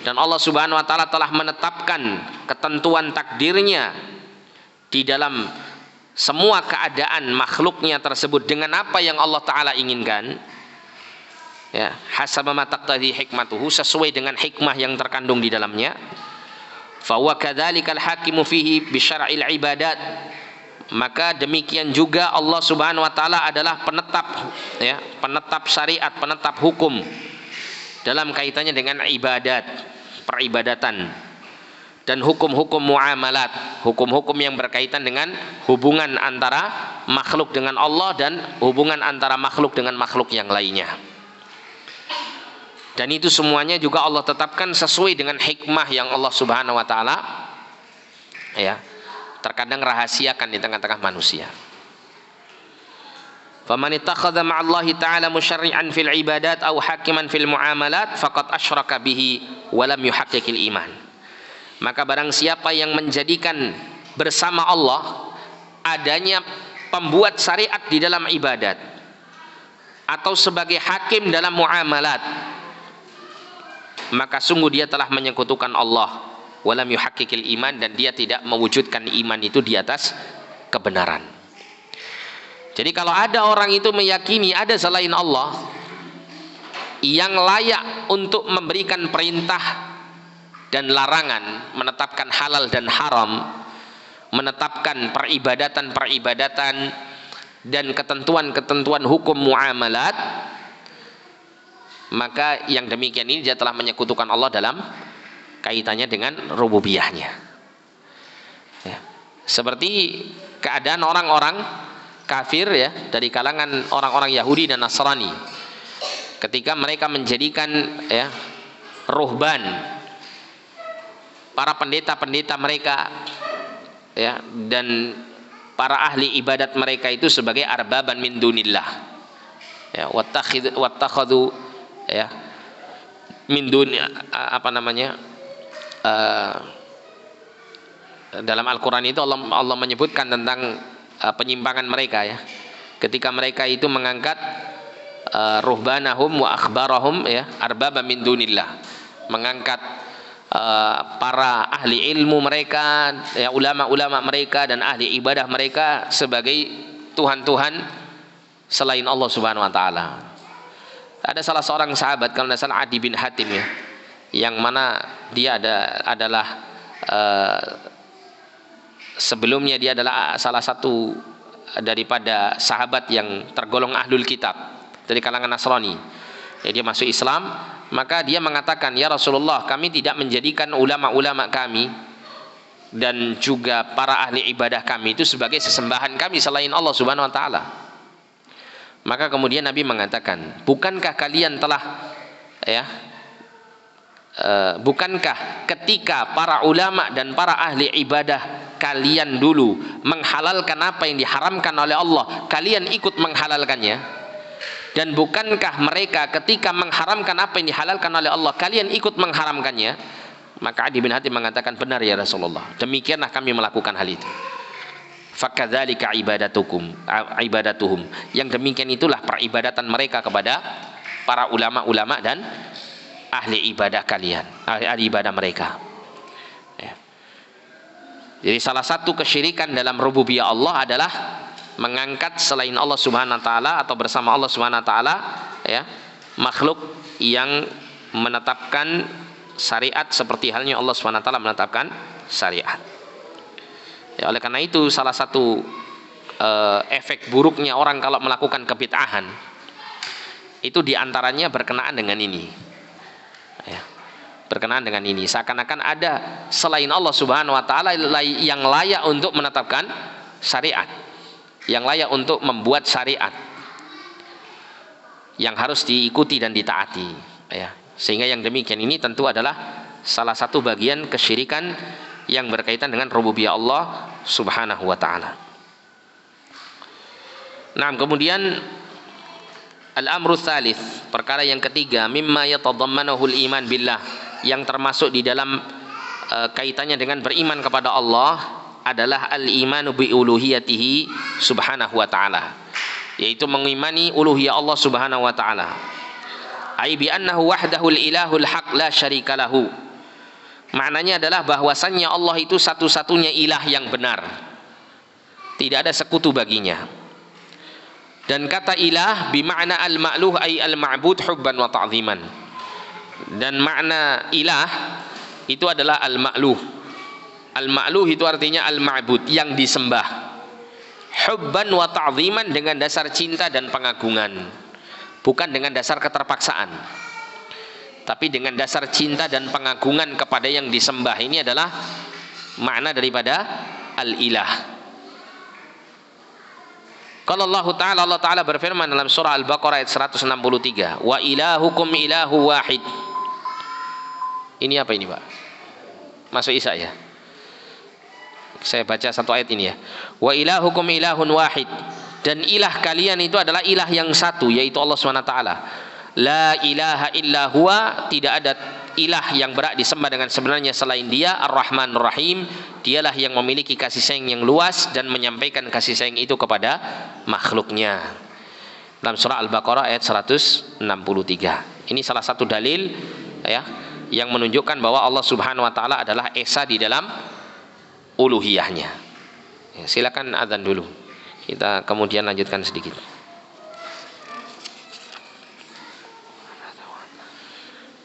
dan Allah Subhanahu wa taala telah menetapkan ketentuan takdirnya di dalam semua keadaan makhluknya tersebut dengan apa yang Allah Ta'ala inginkan, ya, hasaba ma taqtadi hikmatuhu, sesuai dengan hikmah yang terkandung di dalamnya. Fa huwa kadzalikal hakimu fihi bi syar'il ibadat, maka demikian juga Allah Subhanahu wa taala adalah penetap, ya, penetap syariat, penetap hukum dalam kaitannya dengan ibadat, peribadatan, dan hukum-hukum muamalat, hukum-hukum yang berkaitan dengan hubungan antara makhluk dengan Allah dan hubungan antara makhluk dengan makhluk yang lainnya. Dan itu semuanya juga Allah tetapkan sesuai dengan hikmah yang Allah Subhanahu wa taala, ya, terkadang rahasiakan di tengah-tengah manusia. Faman ittakhadha ma'allahi ta'ala musyarri'an fil ibadat aw hakiman fil muamalat faqad asyraka bihi wa lam yuhaqqiqil iman. Maka barang siapa yang menjadikan bersama Allah adanya pembuat syariat di dalam ibadat atau sebagai hakim dalam muamalat, maka sungguh dia telah menyekutukan Allah, walam yuhaqqqiqil iman, dan dia tidak mewujudkan iman itu di atas kebenaran. Jadi kalau ada orang itu meyakini ada selain Allah yang layak untuk memberikan perintah dan larangan, menetapkan halal dan haram, menetapkan peribadatan-peribadatan dan ketentuan-ketentuan hukum muamalat, maka yang demikian ini dia telah menyekutukan Allah dalam kaitannya dengan rububiyahnya. Ya. Seperti keadaan orang-orang kafir ya, dari kalangan orang-orang Yahudi dan Nasrani, ketika mereka menjadikan ya ruhban, para pendeta-pendeta mereka ya, dan para ahli ibadat mereka itu sebagai arbaban min dunillah. Ya, wattakhadhu ya min dun dalam Al-Qur'an itu Allah menyebutkan tentang penyimpangan mereka ya. Ketika mereka itu mengangkat ruhbanahum wa akhbarahum ya arbaba min dunillah, mengangkat para ahli ilmu mereka ya, ulama-ulama mereka dan ahli ibadah mereka sebagai tuhan-tuhan selain Allah Subhanahu wa taala. Ada salah seorang sahabat, kalau tidak salah Adi bin Hatim ya, yang mana dia adalah sebelumnya dia adalah salah satu daripada sahabat yang tergolong ahlul kitab dari kalangan Nasrani. Ya, dia masuk Islam, maka dia mengatakan, ya Rasulullah, kami tidak menjadikan ulama-ulama kami dan juga para ahli ibadah kami itu sebagai sesembahan kami selain Allah Subhanahu wa taala. Maka kemudian Nabi mengatakan, bukankah kalian telah ya bukankah ketika para ulama dan para ahli ibadah kalian dulu menghalalkan apa yang diharamkan oleh Allah, kalian ikut menghalalkannya? Dan bukankah mereka ketika mengharamkan apa yang dihalalkan oleh Allah, kalian ikut mengharamkannya? Maka Adi bin Hatim mengatakan, benar ya Rasulullah, demikianlah kami melakukan hal itu. Fakadzalika ibadatuhum, yang demikian itulah peribadatan mereka kepada para ulama-ulama dan ahli ibadah kalian, ahli ibadah mereka. Ya. Jadi salah satu kesyirikan dalam rububiyah Allah adalah mengangkat selain Allah Subhanahu wa taala atau bersama Allah Subhanahu wa taala ya makhluk yang menetapkan syariat seperti halnya Allah Subhanahu wa taala menetapkan syariat. Ya, oleh karena itu salah satu efek buruknya orang kalau melakukan kebid'ahan itu diantaranya berkenaan dengan ini. Ya, berkenaan dengan ini, seakan-akan ada selain Allah Subhanahu wa taala yang layak untuk menetapkan syariat, yang layak untuk membuat syariat yang harus diikuti dan ditaati ya. Sehingga yang demikian ini tentu adalah salah satu bagian kesyirikan yang berkaitan dengan rububiyah Allah Subhanahu wa taala. Nah, kemudian al-amru tsalits, perkara yang ketiga, mimma yatadammanuhu al-iman billah, yang termasuk di dalam kaitannya dengan beriman kepada Allah adalah al-imanu bi uluhiyatihi subhanahu wa ta'ala, yaitu mengimani uluhiyah Allah Subhanahu wa ta'ala. Ai bi annahu wahdahul ilahul haq la syarika lahu. Maknanya adalah bahwasannya Allah itu satu-satunya ilah yang benar, tidak ada sekutu baginya. Dan kata ilah bimakna al-ma'luh ay al-ma'bud hubban wa ta'ziman. Dan makna ilah itu adalah al-ma'luh. Al-ma'luh itu artinya al-ma'bud, yang disembah. Hubban wa ta'ziman, dengan dasar cinta dan pengagungan, bukan dengan dasar keterpaksaan, tapi dengan dasar cinta dan pengagungan kepada yang disembah. Ini adalah makna daripada al-ilah. Kalau Allah Ta'ala berfirman dalam surah Al-Baqarah ayat 163, wa ilahukum ilahu wahid. Ini apa ini Pak? Masuk Isa ya? Saya baca satu ayat ini ya. Wa ilahukum ilahun wahid, dan ilah kalian itu adalah ilah yang satu, yaitu Allah SWT. La ilaha illa huwa, tidak ada ilah yang berhak disembah dengan sebenarnya selain Dia, Ar-Rahmanur Rahim. Dialah yang memiliki kasih sayang yang luas dan menyampaikan kasih sayang itu kepada makhluknya. Dalam surah Al-Baqarah ayat 163. Ini salah satu dalil ya yang menunjukkan bahwa Allah Subhanahu wa taala adalah esa di dalam uluhiyahnya. Ya, silakan azan dulu. Kita kemudian lanjutkan sedikit.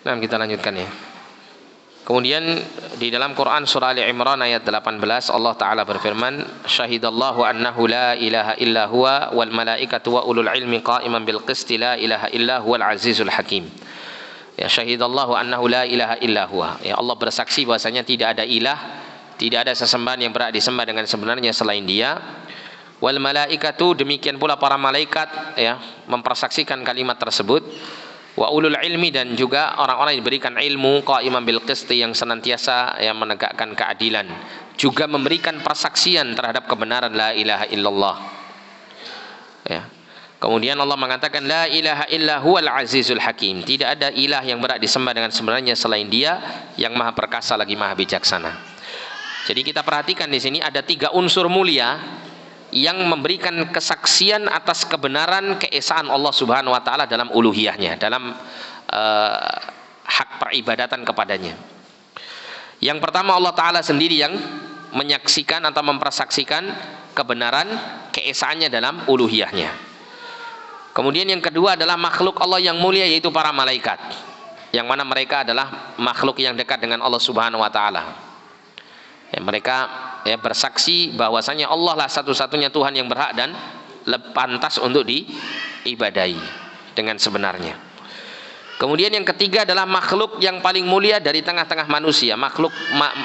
Nah, kita lanjutkan ya. Kemudian di dalam Quran surah Ali Imran ayat 18 Allah Ta'ala berfirman, Syahidallahu annahu la ilaha illa huwa wal malaikatu wa ulul ilmi qa'iman bil qisti la ilaha illa huwal azizul hakim. Ya, syahidallahu annahu la ilaha illa huwa. Ya, Allah bersaksi bahwasanya tidak ada ilah, tidak ada sesembahan yang berhak disembah dengan sebenarnya selain Dia. Wal malaikatu, demikian pula para malaikat ya mempersaksikan kalimat tersebut. Wa ulul ilmi, dan juga orang-orang yang diberikan ilmu, qa'iman bil qisti, yang senantiasa yang menegakkan keadilan, juga memberikan persaksian terhadap kebenaran la ilaha illallah. Ya. Kemudian Allah mengatakan la ilaha illa huwal azizul hakim. Tidak ada ilah yang berhak disembah dengan sebenarnya selain Dia yang maha perkasa lagi maha bijaksana. Jadi kita perhatikan di sini ada 3 unsur mulia yang memberikan kesaksian atas kebenaran keesaan Allah Subhanahu wa taala dalam uluhiyahnya, dalam hak peribadatan kepadanya. Yang pertama, Allah taala sendiri yang menyaksikan atau mempersaksikan kebenaran keesaannya dalam uluhiyahnya. Kemudian yang kedua adalah makhluk Allah yang mulia, yaitu para malaikat, yang mana mereka adalah makhluk yang dekat dengan Allah Subhanahu wa taala. Ya, mereka ya bersaksi bahwasanya Allah lah satu-satunya Tuhan yang berhak dan pantas untuk diibadahi dengan sebenarnya. Kemudian yang ketiga adalah makhluk yang paling mulia dari tengah-tengah manusia, makhluk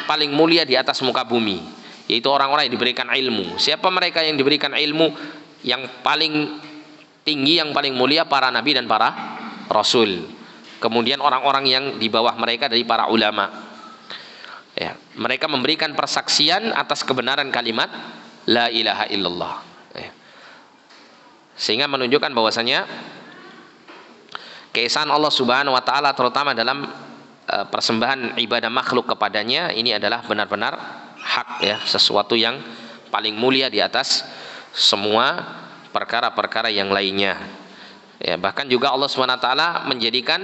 paling mulia di atas muka bumi, yaitu orang-orang yang diberikan ilmu. Siapa mereka yang diberikan ilmu? Yang paling tinggi, yang paling mulia para nabi dan para rasul. Kemudian orang-orang yang di bawah mereka dari para ulama. Ya, mereka memberikan persaksian atas kebenaran kalimat la ilaha illallah. Ya. Sehingga menunjukkan bahwasanya keesaan Allah Subhanahu wa taala terutama dalam persembahan ibadah makhluk kepadanya ini adalah benar-benar hak ya, sesuatu yang paling mulia di atas semua perkara-perkara yang lainnya. Ya, bahkan juga Allah Subhanahu wa taala menjadikan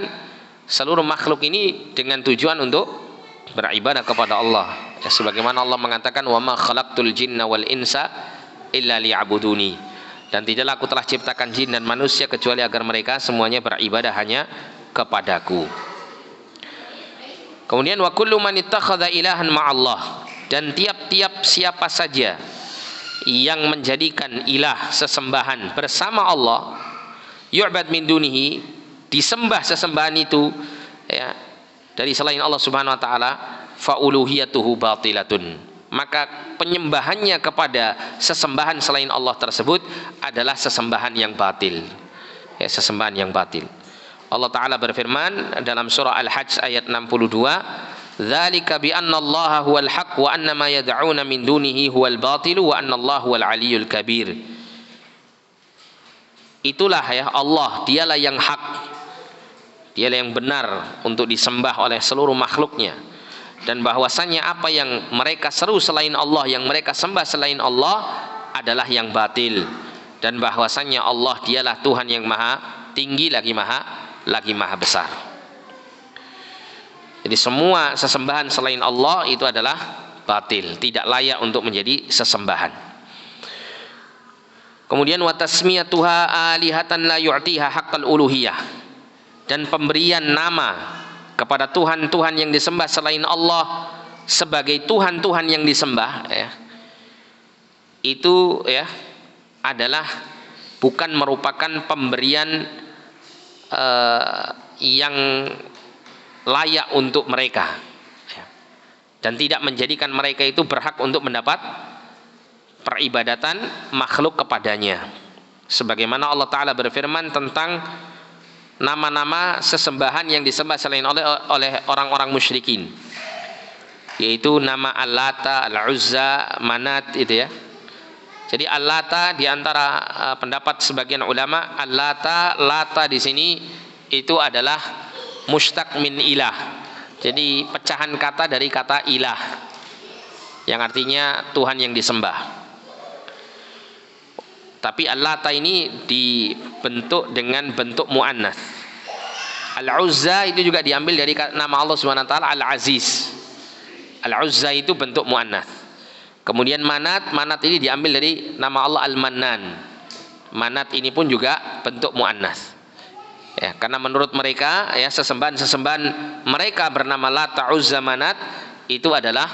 seluruh makhluk ini dengan tujuan untuk beribadah kepada Allah. Ya, sebagaimana Allah mengatakan wa ma khalaqtul jinna wal insa illa liya'buduni. Dan tidaklah aku telah ciptakan jin dan manusia kecuali agar mereka semuanya beribadah hanya kepadaku. Kemudian wa kullu man ittakhadha ilahan ma'allah, dan tiap-tiap siapa saja yang menjadikan ilah sesembahan bersama Allah, yu'bad min dunihi, disembah sesembahan itu ya dari selain Allah Subhanahu wa taala, fa uluhiyatuhu batilatun, maka penyembahannya kepada sesembahan selain Allah tersebut adalah sesembahan yang batil. Ya, sesembahan yang batil. Allah taala berfirman dalam surah Al-Hajj ayat 62, "Dzalika bi anna Allaha huwal haq wa anna ma yad'una min dunihi huwal batil wa anna Allaha huwal aliyyul kabir." Itulah ya Allah, dialah yang hak, dialah yang benar untuk disembah oleh seluruh makhluknya, dan bahwasannya apa yang mereka seru selain Allah, yang mereka sembah selain Allah adalah yang batil, dan bahwasannya Allah dialah Tuhan yang maha tinggi lagi maha besar. Jadi semua sesembahan selain Allah itu adalah batil, tidak layak untuk menjadi sesembahan. Kemudian wa tasmiyatuha alihatan la yu'tiha haqqal uluhiyah, dan pemberian nama kepada Tuhan-Tuhan yang disembah selain Allah sebagai Tuhan-Tuhan yang disembah ya, itu ya adalah bukan merupakan pemberian yang layak untuk mereka ya, dan tidak menjadikan mereka itu berhak untuk mendapat peribadatan makhluk kepadanya, sebagaimana Allah Ta'ala berfirman tentang nama-nama sesembahan yang disembah selain oleh orang-orang musyrikin, yaitu nama Al-Lata, Al-Uzza, Manat itu ya. Jadi Al-Lata di antara pendapat sebagian ulama, Al-Lata, Lata di sini itu adalah mustaq min ilah. Jadi pecahan kata dari kata ilah yang artinya Tuhan yang disembah. Tapi Al-Lata ini dibentuk dengan bentuk muannats. Al-Uzza itu juga diambil dari nama Allah Subhanahu wa taala Al-Aziz. Al-Uzza itu bentuk muannats. Kemudian Manat ini diambil dari nama Allah Al-Mannan. Manat ini pun juga bentuk muannats. Ya, karena menurut mereka ya sesembahan mereka bernama Lata, Uzza, Manat itu adalah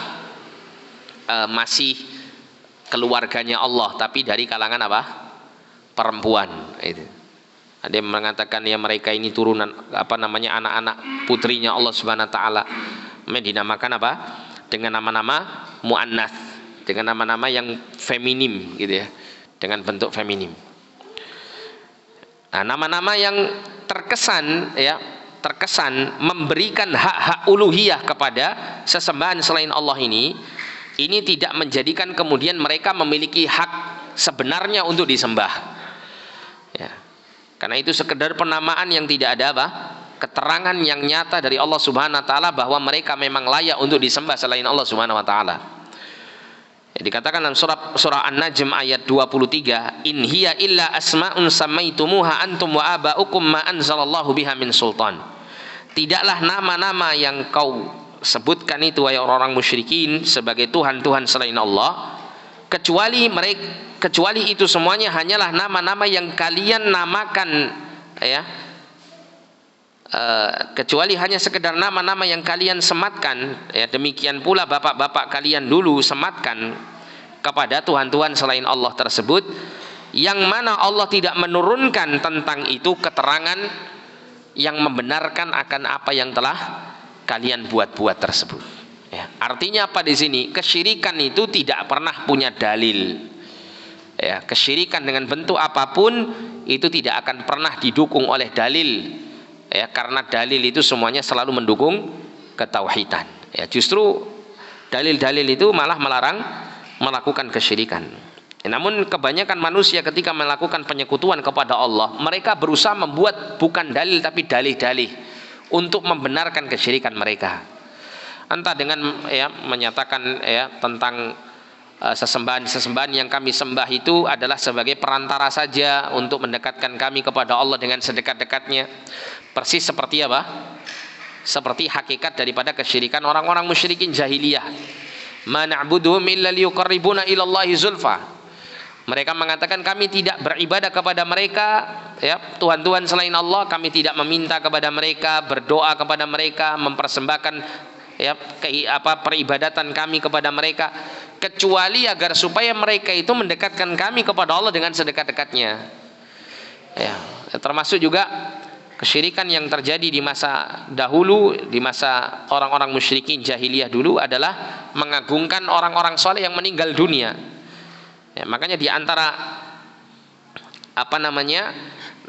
masih keluarganya Allah, tapi dari kalangan apa? Perempuan. Itu. Ada yang mengatakan ya mereka ini turunan anak-anak putrinya Allah Subhanahu wa taala. Dinamakan apa? Dengan nama-nama muannats, dengan nama-nama yang feminim gitu ya, dengan bentuk feminim. Nah, nama-nama yang terkesan memberikan hak-hak uluhiyah kepada sesembahan selain Allah ini tidak menjadikan kemudian mereka memiliki hak sebenarnya untuk disembah. Ya. Karena itu sekedar penamaan yang tidak ada keterangan yang nyata dari Allah Subhanahu wa taala bahwa mereka memang layak untuk disembah selain Allah Subhanahu wa taala. Ya, dikatakan dalam surah An-Najm ayat 23, in hiya illa asma'un samaitumuha antum wa aba'ukum ma anzalallahu biha min sultan. Tidaklah nama-nama yang kau sebutkan itu wahai orang-orang musyrikin sebagai Tuhan-Tuhan selain Allah, kecuali itu semuanya hanyalah nama-nama yang kalian namakan ya. Kecuali hanya sekedar nama-nama yang kalian sematkan ya, demikian pula bapak-bapak kalian dulu sematkan kepada Tuhan-Tuhan selain Allah tersebut, yang mana Allah tidak menurunkan tentang itu keterangan yang membenarkan akan apa yang telah kalian buat-buat tersebut ya. Artinya apa di sini? Kesyirikan itu tidak pernah punya dalil ya. Kesyirikan dengan bentuk apapun itu tidak akan pernah didukung oleh dalil ya, karena dalil itu semuanya selalu mendukung ketauhidan ya. Justru dalil-dalil itu malah melarang melakukan kesyirikan ya. Namun kebanyakan manusia ketika melakukan penyekutuan kepada Allah, mereka berusaha membuat bukan dalil tapi dalih-dalih untuk membenarkan kesyirikan mereka, entah dengan ya menyatakan ya tentang sesembahan yang kami sembah itu adalah sebagai perantara saja untuk mendekatkan kami kepada Allah dengan sedekat-dekatnya. Persis seperti apa? Seperti hakikat daripada kesyirikan orang-orang musyrikin jahiliyah. Ma na'buduhum illa liyuqarribuna ila Allahi zulfa. Mereka mengatakan kami tidak beribadah kepada mereka ya, Tuhan-Tuhan selain Allah, kami tidak meminta kepada mereka, berdoa kepada mereka, mempersembahkan ya peribadatan kami kepada mereka, kecuali agar supaya mereka itu mendekatkan kami kepada Allah dengan sedekat-dekatnya ya. Termasuk juga kesyirikan yang terjadi di masa dahulu, di masa orang-orang musyrikin jahiliyah dulu adalah mengagungkan orang-orang soleh yang meninggal dunia ya. Makanya di antara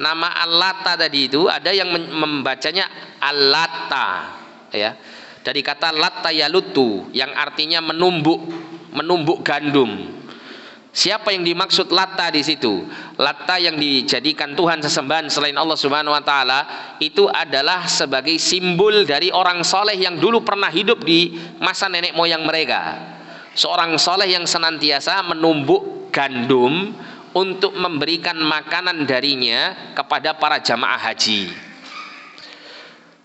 nama Al-Lata tadi itu ada yang membacanya Al-Lata ya, dari kata latta yalutu yang artinya menumbuk gandum. Siapa yang dimaksud Latta di situ? Latta yang dijadikan Tuhan sesembahan selain Allah Subhanahu wa taala itu adalah sebagai simbol dari orang soleh yang dulu pernah hidup di masa nenek moyang mereka. Seorang soleh yang senantiasa menumbuk gandum untuk memberikan makanan darinya kepada para jamaah haji.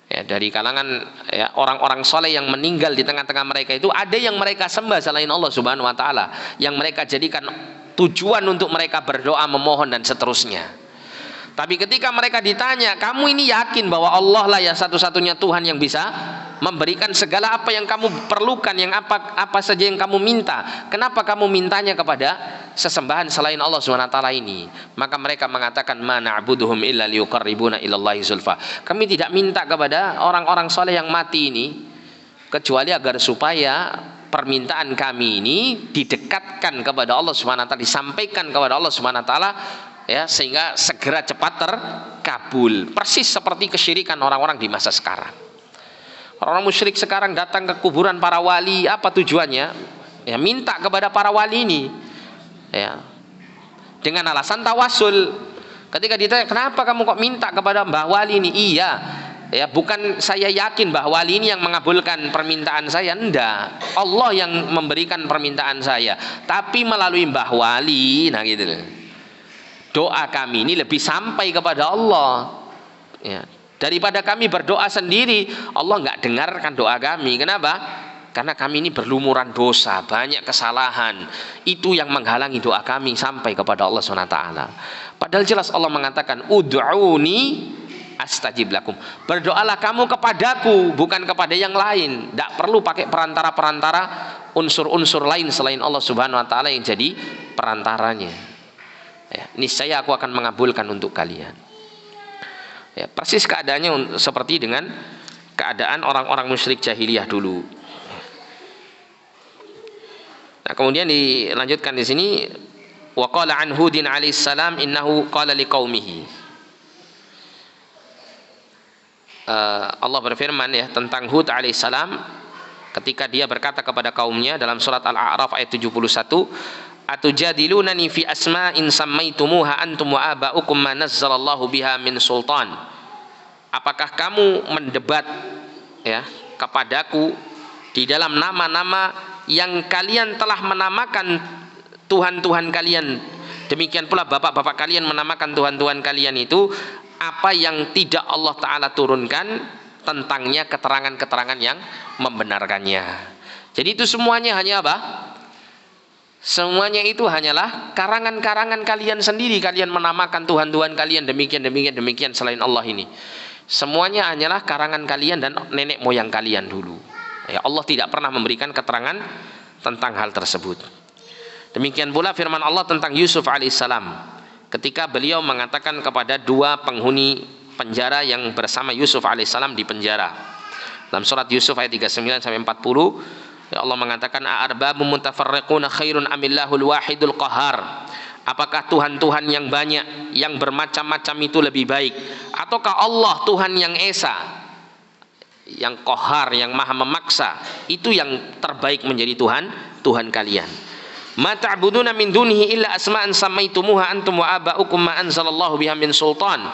Ya, dari kalangan ya, orang-orang soleh yang meninggal di tengah-tengah mereka itu ada yang mereka sembah selain Allah Subhanahu wa taala, yang mereka jadikan tujuan untuk mereka berdoa, memohon dan seterusnya. Tapi ketika mereka ditanya, kamu ini yakin bahwa Allah lah yang satu-satunya Tuhan yang bisa memberikan segala apa yang kamu perlukan, yang apa saja yang kamu minta, kenapa kamu mintanya kepada sesembahan selain Allah SWT ini? Maka mereka mengatakan, ma na'buduhum illa liyuqarribuna ilallahi zulfa. Kami tidak minta kepada orang-orang soleh yang mati ini kecuali agar supaya permintaan kami ini didekatkan kepada Allah SWT, disampaikan kepada Allah SWT ya, sehingga segera cepat terkabul. Persis seperti kesyirikan orang-orang di masa sekarang. Orang musyrik sekarang datang ke kuburan para wali, apa tujuannya? Ya, minta kepada para wali ini ya, dengan alasan tawasul. Ketika ditanya, kenapa kamu kok minta kepada mbah wali ini? Iya, Ya, bukan saya yakin bahwa wali ini yang mengabulkan permintaan saya, enggak. Allah yang memberikan permintaan saya, tapi melalui Mbah Wali. Nah gitu loh. Doa kami ini lebih sampai kepada Allah. Ya, daripada kami berdoa sendiri, Allah enggak dengarkan doa kami. Kenapa? Karena kami ini berlumuran dosa, banyak kesalahan. Itu yang menghalangi doa kami sampai kepada Allah SWT. Padahal jelas Allah mengatakan, ud'uni astajib lakum. Berdoalah kamu kepadaku, bukan kepada yang lain. Tidak perlu pakai perantara-perantara, unsur-unsur lain selain Allah Subhanahu wa taala yang jadi perantaranya. Ya, niscaya aku akan mengabulkan untuk kalian. Ya, persis keadaannya seperti dengan keadaan orang-orang musyrik jahiliyah dulu. Nah, kemudian dilanjutkan di sini, wa qala an Hudin alaihi salam innahu qala liqaumihi. Allah berfirman ya tentang Hud alaihissalam ketika dia berkata kepada kaumnya dalam surat Al-A'raf ayat 71, atujadilunani fi asma'in sammaitumuha antum wa aba'ukum ma nazzalallahu biha min sultan. Apakah kamu mendebat ya kepadaku di dalam nama-nama yang kalian telah menamakan Tuhan-Tuhan kalian, demikian pula bapak-bapak kalian menamakan Tuhan-Tuhan kalian itu, apa yang tidak Allah Ta'ala turunkan tentangnya keterangan-keterangan yang membenarkannya. Jadi itu semuanya hanya apa? Semuanya itu hanyalah karangan-karangan kalian sendiri. Kalian menamakan Tuhan-Tuhan kalian demikian selain Allah ini. Semuanya hanyalah karangan kalian dan nenek moyang kalian dulu. Ya, Allah tidak pernah memberikan keterangan tentang hal tersebut. Demikian pula firman Allah tentang Yusuf alaihissalam. Ketika beliau mengatakan kepada dua penghuni penjara yang bersama Yusuf alaihissalam di penjara. Dalam surat Yusuf ayat 39 sampai 40, ya Allah mengatakan a'arbabun mutafarriquna khairun amillahul wahidul qahar. Apakah Tuhan-Tuhan yang banyak, yang bermacam-macam itu lebih baik, ataukah Allah Tuhan yang esa, yang qahar, yang maha memaksa, itu yang terbaik menjadi Tuhan kalian. Ma ta'buduna min dunihi illa asma'an sammaitumuha antum wa aba'ukum ma anzalallahu biha min sultan.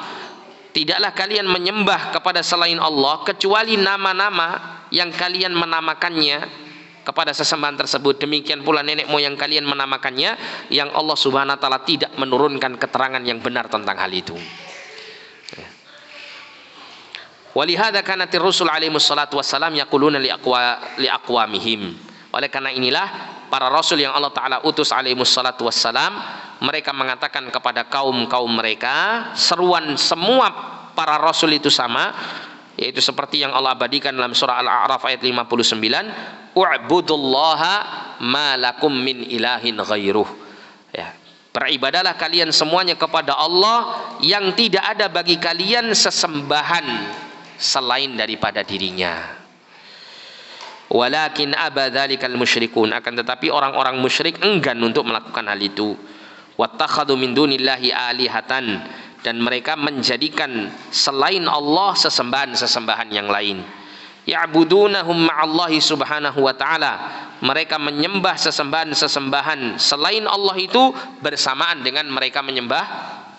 Tidaklah kalian menyembah kepada selain Allah kecuali nama-nama yang kalian menamakannya kepada sesembahan tersebut. Demikian pula nenek moyang kalian menamakannya yang Allah Subhanahu wa taala tidak menurunkan keterangan yang benar tentang hal itu. Walihada kanatir rusul alaihi wassalatu wassalam yaquluna liaqwamihim. Oleh karena inilah para rasul yang Allah Ta'ala utus alaihi wassalatu wassalam, mereka mengatakan kepada kaum-kaum mereka, seruan semua para rasul itu sama, yaitu seperti yang Allah abadikan dalam surah Al-A'raf ayat 59, u'budullaha ma lakum min ilahin ghairuh. Ya, beribadalah kalian semuanya kepada Allah yang tidak ada bagi kalian sesembahan selain daripada dirinya. Walakin aba dzalikal musyrikun, akan tetapi orang-orang musyrik enggan untuk melakukan hal itu. Wattakhadhu min dunillahi alihatan, dan mereka menjadikan selain Allah sesembahan-sesembahan yang lain. Ya'budunahum ma'allahi subhanahu wa ta'ala, mereka menyembah sesembahan-sesembahan selain Allah itu bersamaan dengan mereka menyembah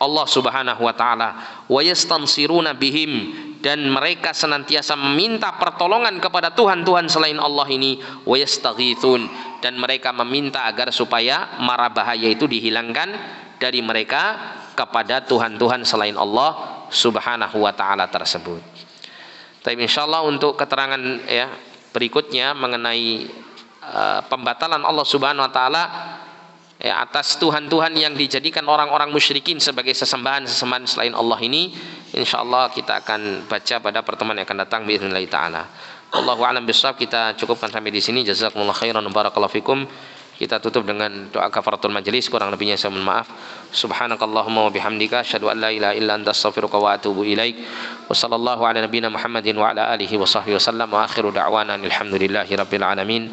Allah subhanahu wa ta'ala. Wa yastansiruna bihim, dan mereka senantiasa meminta pertolongan kepada Tuhan-Tuhan selain Allah ini. Wa yastaghithun, dan mereka meminta agar supaya mara bahaya itu dihilangkan dari mereka kepada Tuhan-Tuhan selain Allah subhanahu wa ta'ala tersebut. Tapi insyaallah untuk keterangan ya berikutnya mengenai pembatalan Allah subhanahu wa ta'ala ya, atas Tuhan-Tuhan yang dijadikan orang-orang musyrikin sebagai sesembahan-sesembahan selain Allah ini, insyaallah kita akan baca pada pertemuan yang akan datang biidznillah taala. Wallahu a'lam bishawab. Kita cukupkan sampai di sini. Jazakumullah khairan, barakallahu fikum. Kita tutup dengan doa kafaratul majelis, kurang lebihnya saya mohon maaf. Subhanakallahumma wa bihamdika asyhadu an la ilaha illa anta astaghfiruka wa atubu ilaik. Wa sallallahu ala nabiyyina Muhammadin wa ala alihi wa sahbihi wasallam, wa akhiru da'wana alhamdulillahi rabbil alamin.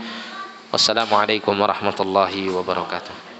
Wassalamualaikum warahmatullahi wabarakatuh.